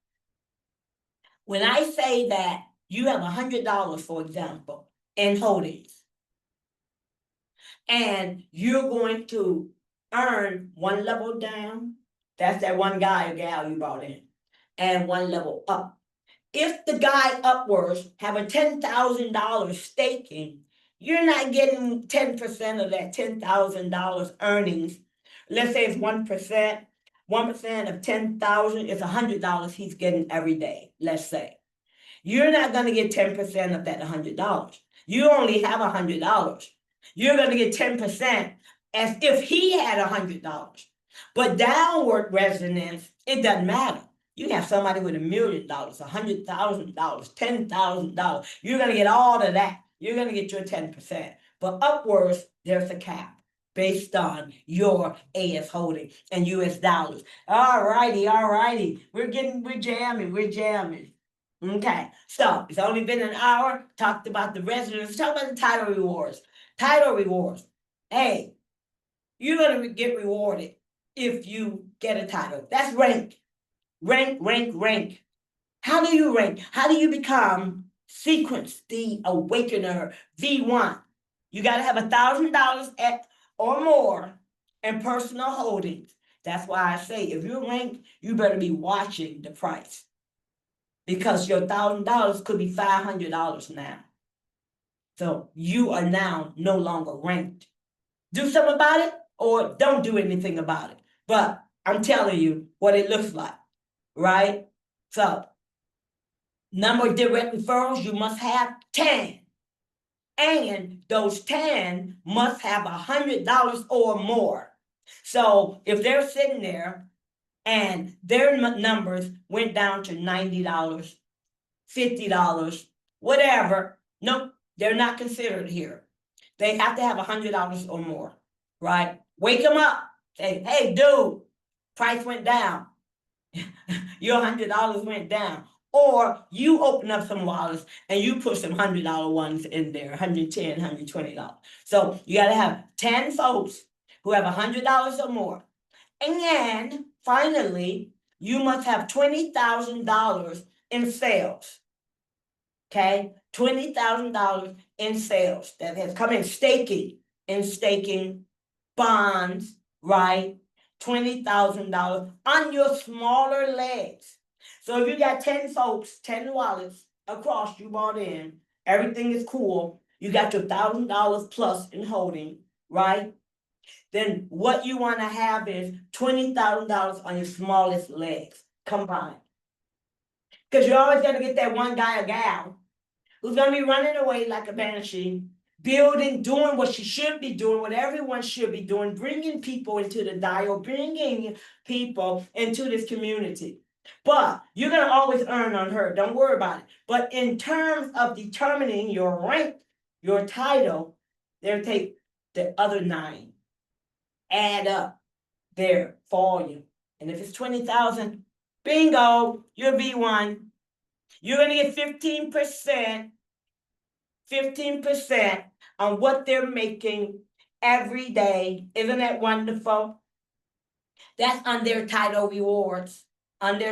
Speaker 2: When I say that you have $100, for example, in holdings, and you're going to earn 1 level down, that's that one guy or gal you brought in, and 1 level up. If the guy upwards have a $10,000 staking, you're not getting 10% of that $10,000 earnings. Let's say it's 1%. 1% of 10,000 is $100 he's getting every day, let's say. You're not going to get 10% of that $100. You only have $100. You're going to get 10% as if he had $100. But downward resonance, it doesn't matter. You have somebody with $1 million, $100,000, $10,000. You're going to get all of that. You're going to get your 10%. But upwards, there's a cap based on your AS holding and US dollars. All righty. We're jamming. Okay, so it's only been an hour. Talked about the residents. Talk about the title rewards. Title rewards. Hey, you're going to get rewarded if you get a title. That's rank. Rank. How do you rank? How do you become Sequence, the Awakener V1? You got to have $1,000 or more in personal holdings. That's why I say if you're ranked, you better be watching the price because your $1,000 could be $500 now. So you are now no longer ranked. Do something about it or don't do anything about it. But I'm telling you what it looks like. Right? So, number of direct referrals, you must have 10. And those 10 must have $100 or more. So, if they're sitting there and their numbers went down to $90, $50, whatever, nope, they're not considered here. They have to have $100 or more, right? Wake them up. Say, hey, dude, price went down. Your $100 went down. Or you open up some wallets and you put some $100 ones in there, $110, $120. So you got to have 10 folks who have $100 or more. And finally, you must have $20,000 in sales. okay? $20,000 in sales that has come in staking bonds, right? $20,000 on your smaller legs. So if you got 10 folks, 10 wallets across you bought in, everything is cool, you got your $1,000 plus in holding, right? Then what you want to have is $20,000 on your smallest legs combined. Because you're always going to get that one guy or gal who's going to be running away like a banshee, building, doing what she should be doing, what everyone should be doing, bringing people into the DAO, bringing people into this community. But you're going to always earn on her. Don't worry about it. But in terms of determining your rank, your title, they'll take the other 9, add up their volume. And if it's 20,000, bingo, you're V1. You're going to get 15% on what they're making every day. Isn't that wonderful? That's on their title rewards. Become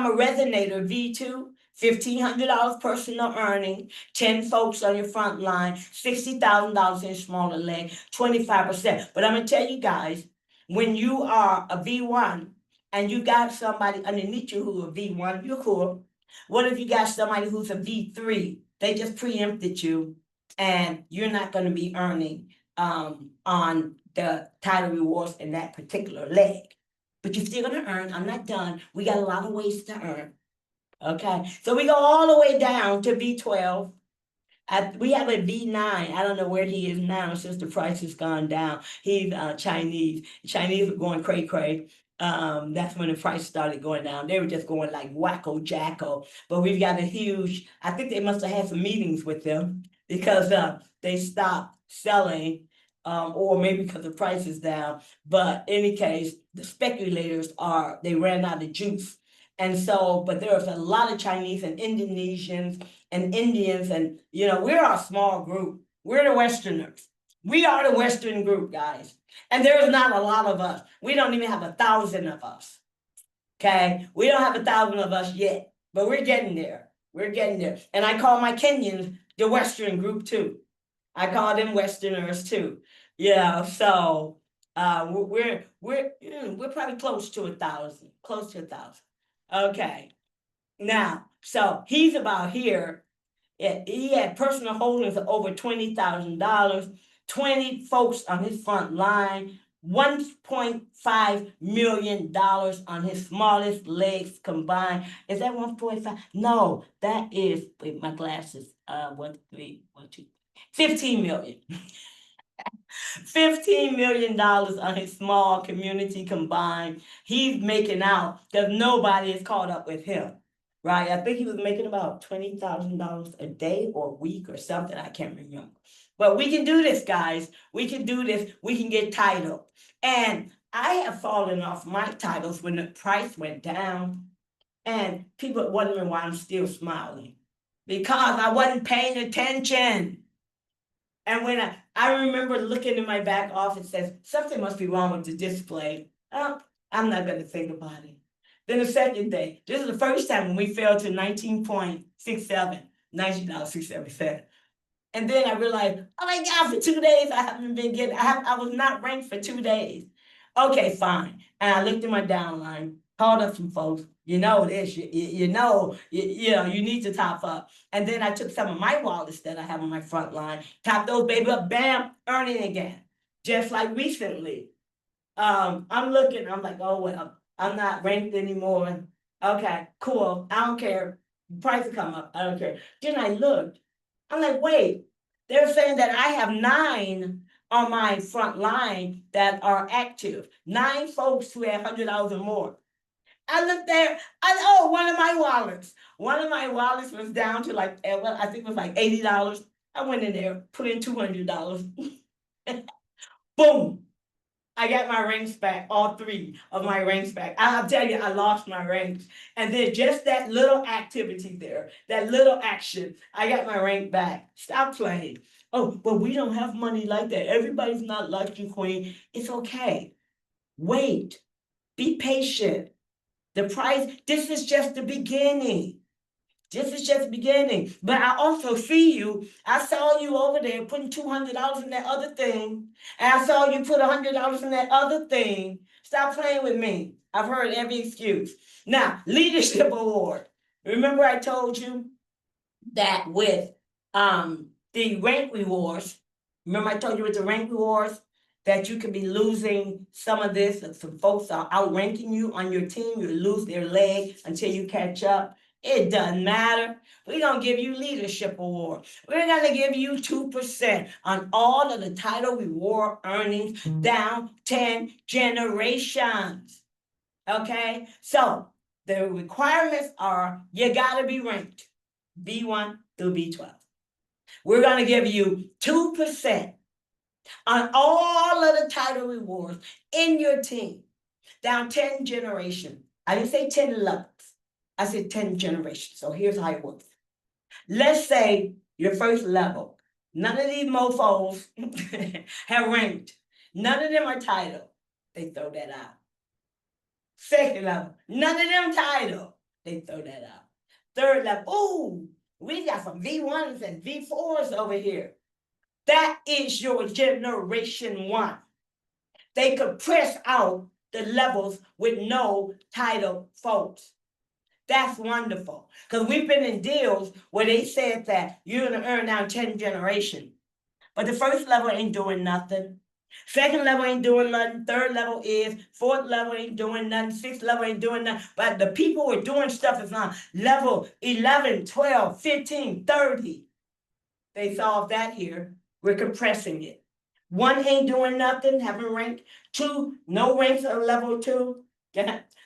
Speaker 2: a resonator, V2, $1,500 personal earning, 10 folks on your front line, $60,000 in smaller leg, 25%. But I'm going to tell you guys, when you are a V1 and you got somebody underneath you who's a V1, you're cool. What if you got somebody who's a V3? They just preempted you and you're not going to be earning on the title rewards in that particular leg. But you're still going to earn. I'm not done. We got a lot of ways to earn. Okay, so we go all the way down to V12. We have a V9. I don't know where he is now since the price has gone down. He's Chinese. Chinese are going cray-cray. That's when the price started going down. They were just going like wacko jacko. But we've got a huge, I think they must have had some meetings with them because they stopped selling, or maybe because the price is down. But in any case, the speculators they ran out of juice. And so, but there's a lot of Chinese and Indonesians and Indians, and we're a small group. We're the Westerners. We are the Western group, guys. And there's not a lot of us. We don't even have 1,000 of us. Okay? We don't have 1,000 of us yet, but we're getting there. We're getting there. And I call my Kenyans the Western group too. I call them Westerners too. So we're probably close to 1,000. Close to 1,000. Okay. Now, so he's about here. He had personal holdings of over $20,000, 20 folks on his front line, $1.5 million on his smallest legs combined. Is that 1.5? No, that is, wait, my glasses, 15 million. $15 million on his small community combined. He's making out because nobody is caught up with him, right? I think he was making about $20,000 a day or a week or something. I can't remember. But we can do this, guys. We can do this. We can get titled. And I have fallen off my titles when the price went down. And people wondering why I'm still smiling. Because I wasn't paying attention. And when I remember looking in my back office, says something must be wrong with the display. Oh, I'm not going to think about it. Then the second day, this is the first time when we fell to 19.67, $19.67. And then I realized, oh my God, for 2 days I haven't been getting. I was not ranked for 2 days. Okay, fine. And I looked at my downline, called up some folks. You know this. You need to top up. And then I took some of my wallets that I have on my front line, top those baby up, bam, earning again. Just like recently. I'm looking, I'm like, oh well, I'm not ranked anymore. Okay, cool. I don't care. Price will come up. I don't care. Then I looked. I'm like, wait, they're saying that I have 9 on my front line that are active. 9 folks who have $100 or more. I looked there, one of my wallets. One of my wallets was down to like, well, I think it was like $80. I went in there, put in $200. Boom. I got my ranks back, all 3 of my ranks back. I'll tell you, I lost my ranks. And then just that little activity there, that little action, I got my rank back. Stop playing. Oh, but we don't have money like that. Everybody's not like you, Queen. It's okay. Wait. Be patient. The price, this is just the beginning. This is just beginning. But I also see you. I saw you over there putting $200 in that other thing. And I saw you put $100 in that other thing. Stop playing with me. I've heard every excuse. Now, leadership award. Remember I told you that with the rank rewards, remember I told you with the rank rewards that you could be losing some of this. If some folks are outranking you on your team, you lose their leg until you catch up. It doesn't matter. We're going to give you leadership award. We're going to give you 2% on all of the title reward earnings down 10 generations. Okay? So the requirements are you got to be ranked B1 through B12. We're going to give you 2% on all of the title rewards in your team down 10 generations. I didn't say 10 levels. I said 10 generations. So here's how it works. Let's say your first level. None of these mofos have ranked. None of them are titled. They throw that out. Second level. None of them titled. They throw that out. Third level. Ooh, we got some V1s and V4s over here. That is your generation 1. They could press out the levels with no title folks. That's wonderful. Because we've been in deals where they said that you're going to earn now 10 generations. But the first level ain't doing nothing. Second level ain't doing nothing. Third level is. Fourth level ain't doing nothing. Sixth level ain't doing nothing. But the people who are doing stuff is on level 11, 12, 15, 30. They solved that here. We're compressing it. 1 ain't doing nothing, haven't ranked. 2, no ranks on level 2.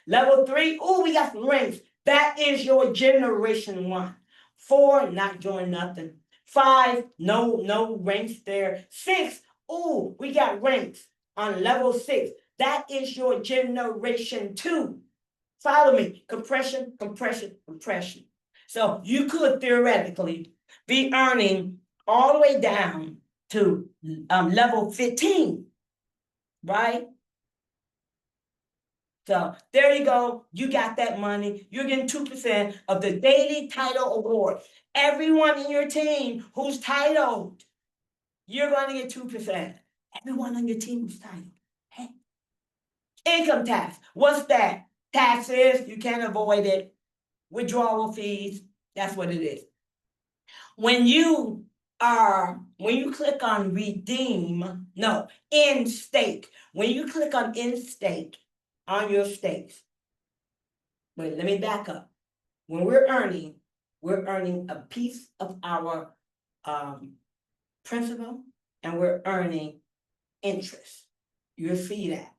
Speaker 2: Level 3, ooh, we got some ranks. That is your generation 1. 4, not doing nothing. 5, no ranks there. 6, ooh, we got ranks on level 6. That is your generation 2. Follow me. Compression, compression, compression. So you could theoretically be earning all the way down to level 15, right? So there you go. You got that money. You're getting 2% of the daily title award. Everyone in your team who's titled, you're going to get 2%. Everyone on your team who's titled. Hey. Income tax. What's that? Taxes. You can't avoid it. Withdrawal fees. That's what it is. When you click on redeem, no, in stake. When you click on in stake on your stakes, wait, let me back up. When we're earning a piece of our principal and we're earning interest. You'll see that.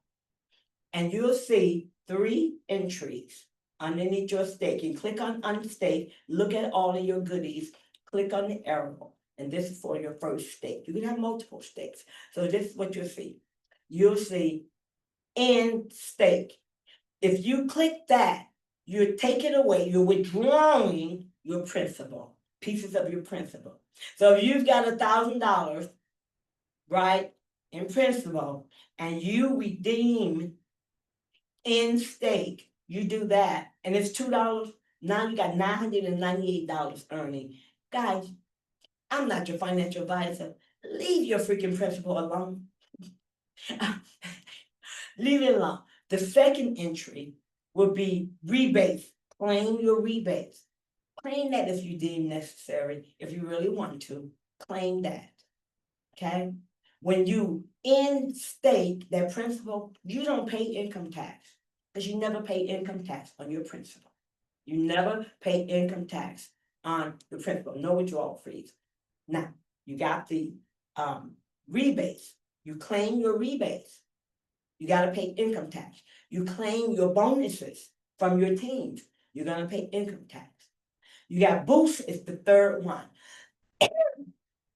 Speaker 2: And you'll see 3 entries underneath your stake. You click on unstake, look at all of your goodies, click on the arrow, and this is for your first stake. You can have multiple stakes. So this is what you'll see. You'll see in stake. If you click that, you're taking away, you're withdrawing your principal, pieces of your principal. So if you've got $1,000, right, in principal, and you redeem in stake, you do that, and it's $2, now you got $998 earning. Guys, I'm not your financial advisor. Leave your freaking principal alone. Leave it alone. The second entry will be rebates. Claim your rebates. Claim that if you deem necessary, if you really want to, claim that. Okay? When you in stake that principal, you don't pay income tax because you never pay income tax on your principal. You never pay income tax on the principal, no withdrawal fees. Now, you got the rebates. You claim your rebates. You got to pay income tax. You claim your bonuses from your teams. You're going to pay income tax. You got boost is the third one.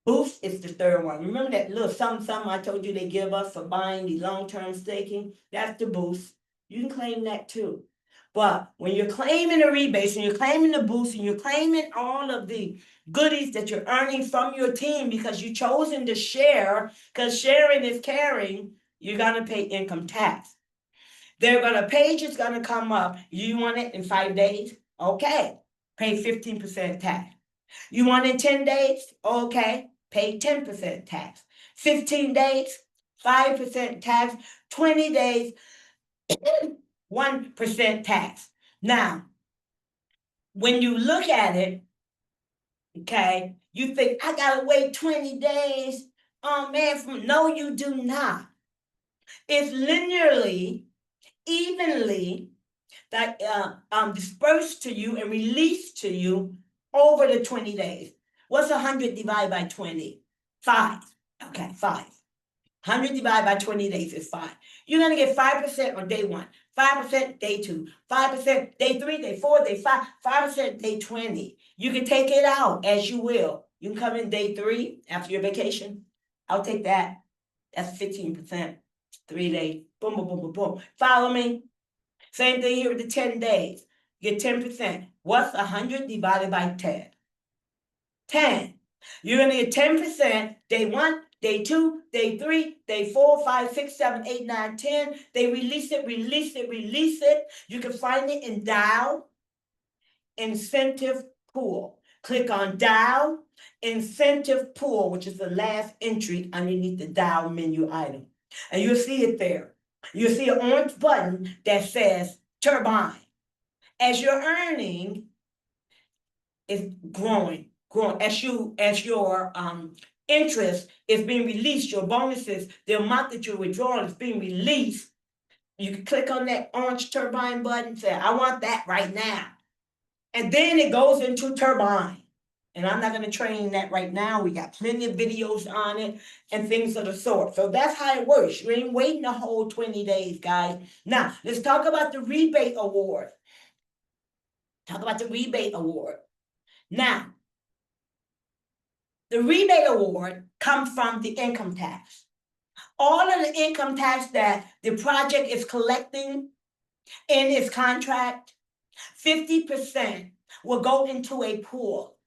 Speaker 2: Boost is the third one. Remember that little something I told you they give us for buying the long-term staking? That's the boost. You can claim that too. But when you're claiming the rebates and you're claiming the boost and you're claiming all of the goodies that you're earning from your team because you've chosen to share, because sharing is caring, you're going to pay income tax. Page is going to come up. You want it in 5 days? Okay. pay 15% tax. You want in 10 days? Okay, pay 10% tax. 15 days, 5% tax. 20 days, 1% tax. Now, when you look at it, okay, you think, I gotta wait 20 days. Oh man, no, you do not. It's linearly, evenly that dispersed to you and released to you over the 20 days. What's 100 divided by 20? 5. Okay, 5. 100 divided by 20 days is 5. You're going to get 5% on day 1, 5% day 2, 5% day 3, day 4, day 5, 5% day 20. You can take it out as you will. You can come in day 3 after your vacation. I'll take that. That's 15%. 3 days. Boom, boom, boom, boom, boom. Follow me? Same thing here with the 10 days. You get 10%. What's 100 divided by 10? 10. You're going to get 10% day 1, day 2, day 3, day 4, 5, 6, 7, 8, 9, 10. They release it, release it, release it. You can find it in DAO, incentive pool. Click on DAO, incentive pool, which is the last entry underneath the DAO menu item. And you'll see it there. You'll see an orange button that says turbine. As you're earning, it's growing. As your interest is being released, your bonuses, the amount that you're withdrawing is being released. You can click on that orange turbine button, say, I want that right now. And then it goes into turbine. And I'm not going to train that right now. We got plenty of videos on it and things of the sort. So that's how it works. You ain't waiting a whole 20 days, guys. Now, let's talk about the rebate award. Talk about the rebate award. Now, the rebate award comes from the income tax. All of the income tax that the project is collecting in its contract, 50% will go into a pool.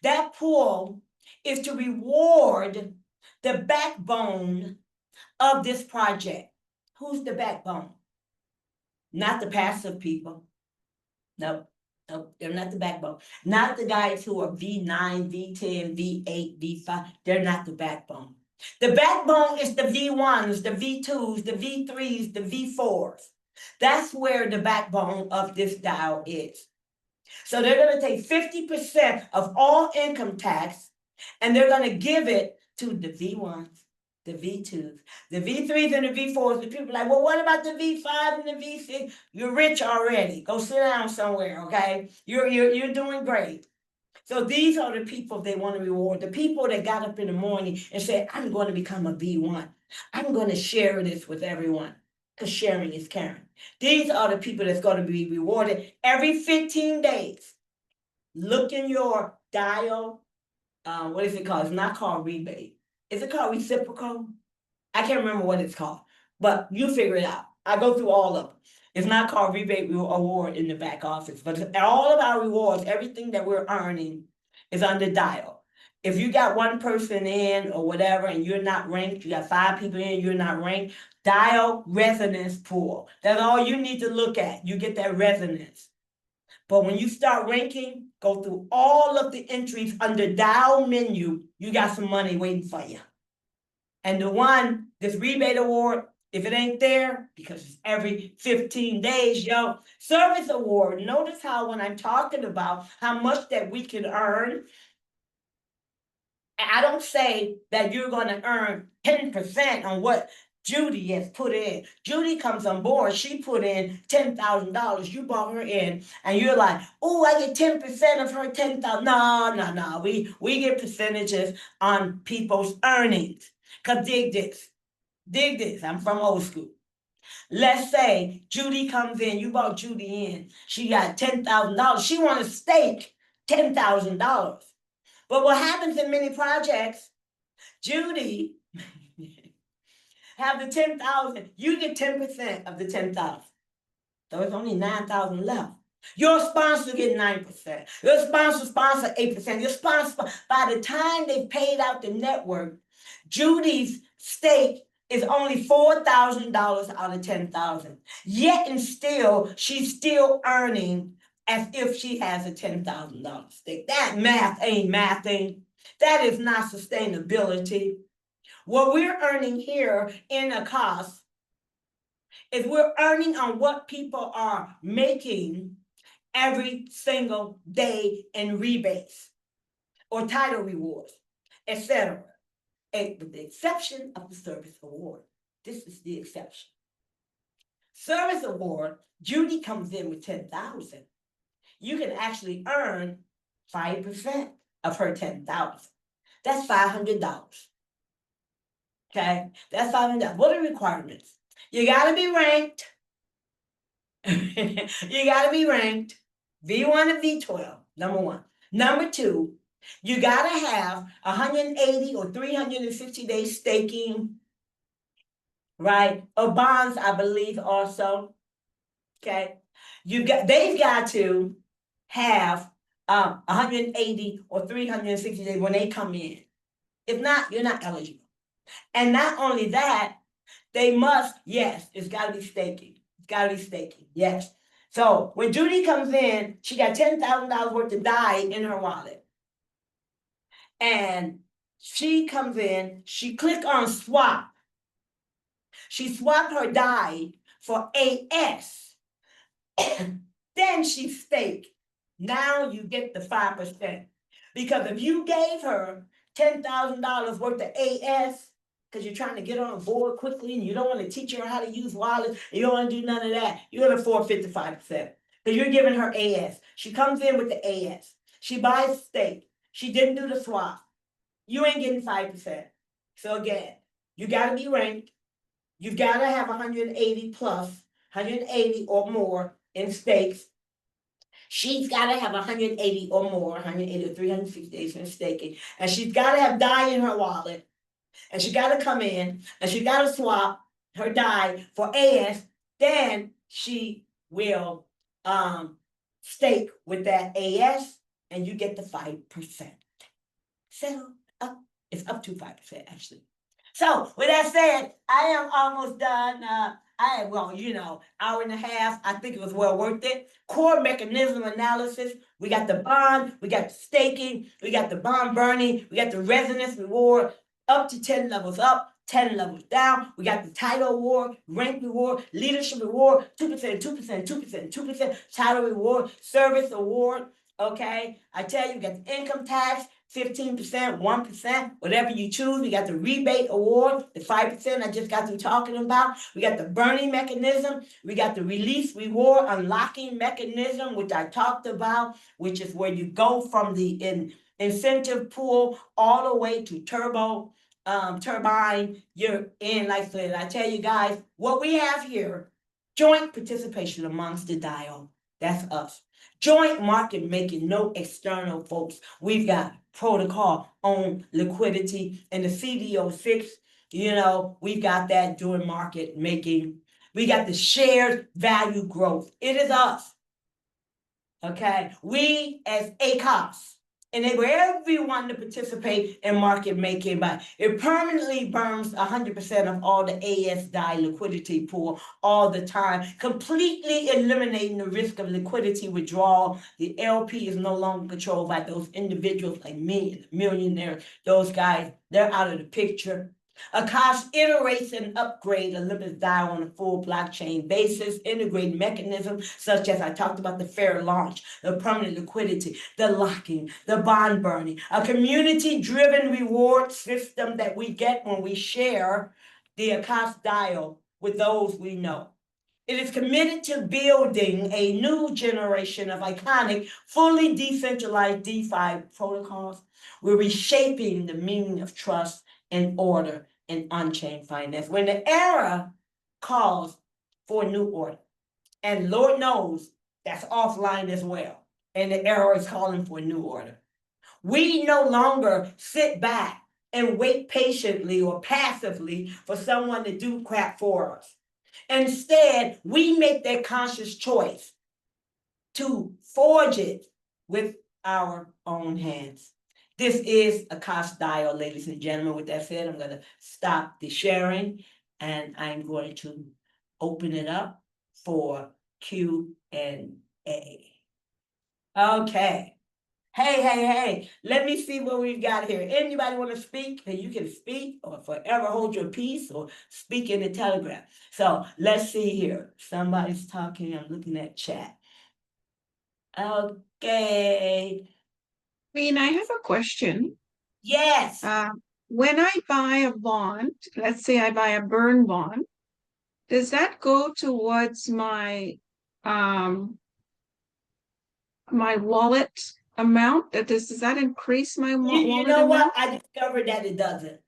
Speaker 2: That pool is to reward the backbone of this project. Who's the backbone? Not the passive people. No, they're not the backbone. Not the guys who are V9, V10, V8, V5. They're not the backbone. The backbone is the V1s, the V2s, the V3s, the V4s. That's where the backbone of this DAO is. So they're going to take 50% of all income tax and they're going to give it to the V1s, the V2s, the V3s, and the V4s. The people are like, well, what about the V5 and the V6? You're rich already. Go sit down somewhere, okay? You're doing great. So these are the people they want to reward. The people that got up in the morning and said, I'm going to become a V1. I'm going to share this with everyone. Because sharing is caring. These are the people that's going to be rewarded every 15 days. Look in your dial. What is it called? It's not called rebate. Is it called reciprocal? I can't remember what it's called. But you figure it out. I go through all of them. It's not called rebate award in the back office. But all of our rewards, everything that we're earning is under dial. If you got one person in or whatever and you're not ranked, you got 5 people in, you're not ranked, dial resonance pool. That's all you need to look at. You get that resonance. But when you start ranking, go through all of the entries under DAO menu, you got some money waiting for you. And the one, this rebate award, if it ain't there, because it's every 15 days, yo, service award. Notice how when I'm talking about how much that we can earn, I don't say that you're going to earn 10% on what Judy has put in. Judy comes on board, she put in $10,000. You brought her in, and you're like, oh, I get 10% of her $10,000. No. We get percentages on people's earnings. Because dig this. I'm from old school. Let's say Judy comes in, you brought Judy in, she got $10,000. She want to stake $10,000. But what happens in many projects, Judy have the 10,000, you get 10% of the 10,000. So it's only 9,000 left. Your sponsor get 9%. Your sponsor 8%. Your sponsor, by the time they paid out the network, Judy's stake is only $4,000 out of 10,000. Yet and still, she's still earning as if she has a $10,000 stake. That math ain't mathing. That is not sustainability. What we're earning here in AKAS is we're earning on what people are making every single day in rebates or title rewards, etc. With the exception of the service award. This is the exception. Service award, Judy comes in with 10,000. You can actually earn 5% of her 10,000. That's $500. Okay, that's $500. What are the requirements? You gotta be ranked. You gotta be ranked V1 and V12, number one. Number two, you gotta have 180 or 360 days staking, right? Or bonds, I believe also. Okay, they've got to have 180 or 360 days when they come in. If not, you're not eligible. And not only that, they must, yes, it's got to be staking. It's got to be staking, yes. So when Judy comes in, she got $10,000 worth of DAI in her wallet. And she comes in, she click on swap. She swapped her DAI for AS. Then she staked. Now you get the 5%. Because if you gave her $10,000 worth of AS, because you're trying to get on board quickly and you don't want to teach her how to use wallets, and you don't want to do none of that, you're going to forfeit the 5%. Because you're giving her AS. She comes in with the AS. She buys stake. She didn't do the swap. You ain't getting 5%. So again, you got to be ranked. You've got to have 180 plus, 180 or more in stakes. She's got to have 180 or more, 180 or 360 days in staking. And she's got to have DAI in her wallet. And she got to come in and she got to swap her DAI for AS. Then she will stake with that AS and you get the 5%. Settle up. It's up to 5%, actually. So with that said, I am almost done. Hour and a half. I think it was well worth it. Core mechanism analysis. We got the bond, we got the staking, we got the bond burning, we got the resonance reward, up to 10 levels up, 10 levels down. We got the title award, rank reward, leadership reward, 2%, 2%, 2%, 2%, title reward, service award. Okay, I tell you, we got the income tax, 15%, 1%, whatever you choose. We got the rebate award, the 5% I just got through talking about. We got the burning mechanism. We got the release reward unlocking mechanism, which I talked about, which is where you go from the incentive pool all the way to turbine. You're in, like I said, I tell you guys, what we have here, joint participation amongst the DAO. That's us. Joint market making, no external folks. We've got protocol on liquidity and the CDO6, we've got that doing market making. We got the shared value growth. It is us. Okay, we as AKAS enable everyone to participate in market making, but it permanently burns 100% of all the AS DAI liquidity pool all the time, completely eliminating the risk of liquidity withdrawal. The LP is no longer controlled by those individuals like me and the millionaires. Those guys, they're out of the picture. AKAS iterates and upgrade Olympus DAO on a full blockchain basis, integrate mechanisms such as I talked about the fair launch, the permanent liquidity, the locking, the bond burning, a community-driven reward system that we get when we share the AKAS DAO with those we know. It is committed to building a new generation of iconic, fully decentralized DeFi protocols. We're reshaping the meaning of trust and order in on-chain finance. When the era calls for a new order, and Lord knows that's offline as well, and the era is calling for a new order. We no longer sit back and wait patiently or passively for someone to do crap for us. Instead, we make that conscious choice to forge it with our own hands. This is AKAS DAO, ladies and gentlemen. With that said, I'm going to stop the sharing and I'm going to open it up for Q&A. Okay. Hey, let me see what we've got here. Anybody want to speak? And you can speak or forever hold your peace or speak in the Telegram. So let's see here. Somebody's talking. I'm looking at chat. Okay.
Speaker 1: I have a question.
Speaker 2: Yes.
Speaker 1: When I buy a bond, let's say I buy a burn bond, does that go towards my wallet amount? Does that increase my
Speaker 2: You
Speaker 1: wallet
Speaker 2: know what?
Speaker 1: amount?
Speaker 2: I discovered that it doesn't.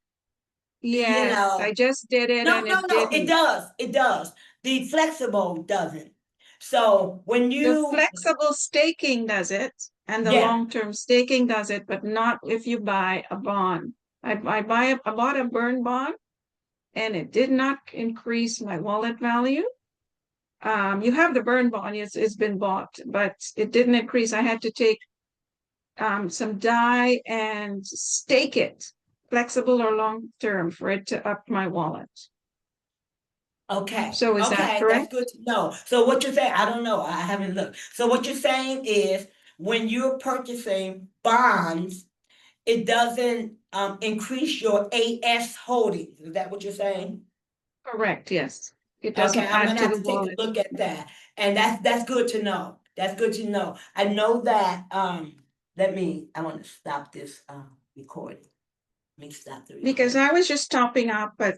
Speaker 2: You
Speaker 1: Yes, I
Speaker 2: know,
Speaker 1: just did it
Speaker 2: no,
Speaker 1: and it
Speaker 2: it
Speaker 1: didn't.
Speaker 2: does. It does. The flexible doesn't. So when
Speaker 1: The
Speaker 2: you,
Speaker 1: flexible staking does it, and the
Speaker 2: yeah,
Speaker 1: long-term staking does it, but not if you buy a bond. I bought a burn bond, and it did not increase my wallet value. You have the burn bond, it's been bought, but it didn't increase. I had to take some DAI and stake it, flexible or long-term, for it to up my wallet.
Speaker 2: okay,
Speaker 1: So is that
Speaker 2: okay, that's
Speaker 1: correct?
Speaker 2: good to know. So what you're saying, I don't know, I haven't looked. So what you're saying is when you're purchasing bonds, it doesn't increase your AS holdings. Is that what you're saying?
Speaker 1: Correct, yes. It
Speaker 2: Okay,
Speaker 1: doesn't
Speaker 2: I'm
Speaker 1: add
Speaker 2: gonna
Speaker 1: to
Speaker 2: have
Speaker 1: the
Speaker 2: to take a
Speaker 1: wallet.
Speaker 2: look at that. And that's good to know. That's good to know. I know that I want to stop this recording. Let me stop the
Speaker 1: Because
Speaker 2: recording.
Speaker 1: I was just topping up, but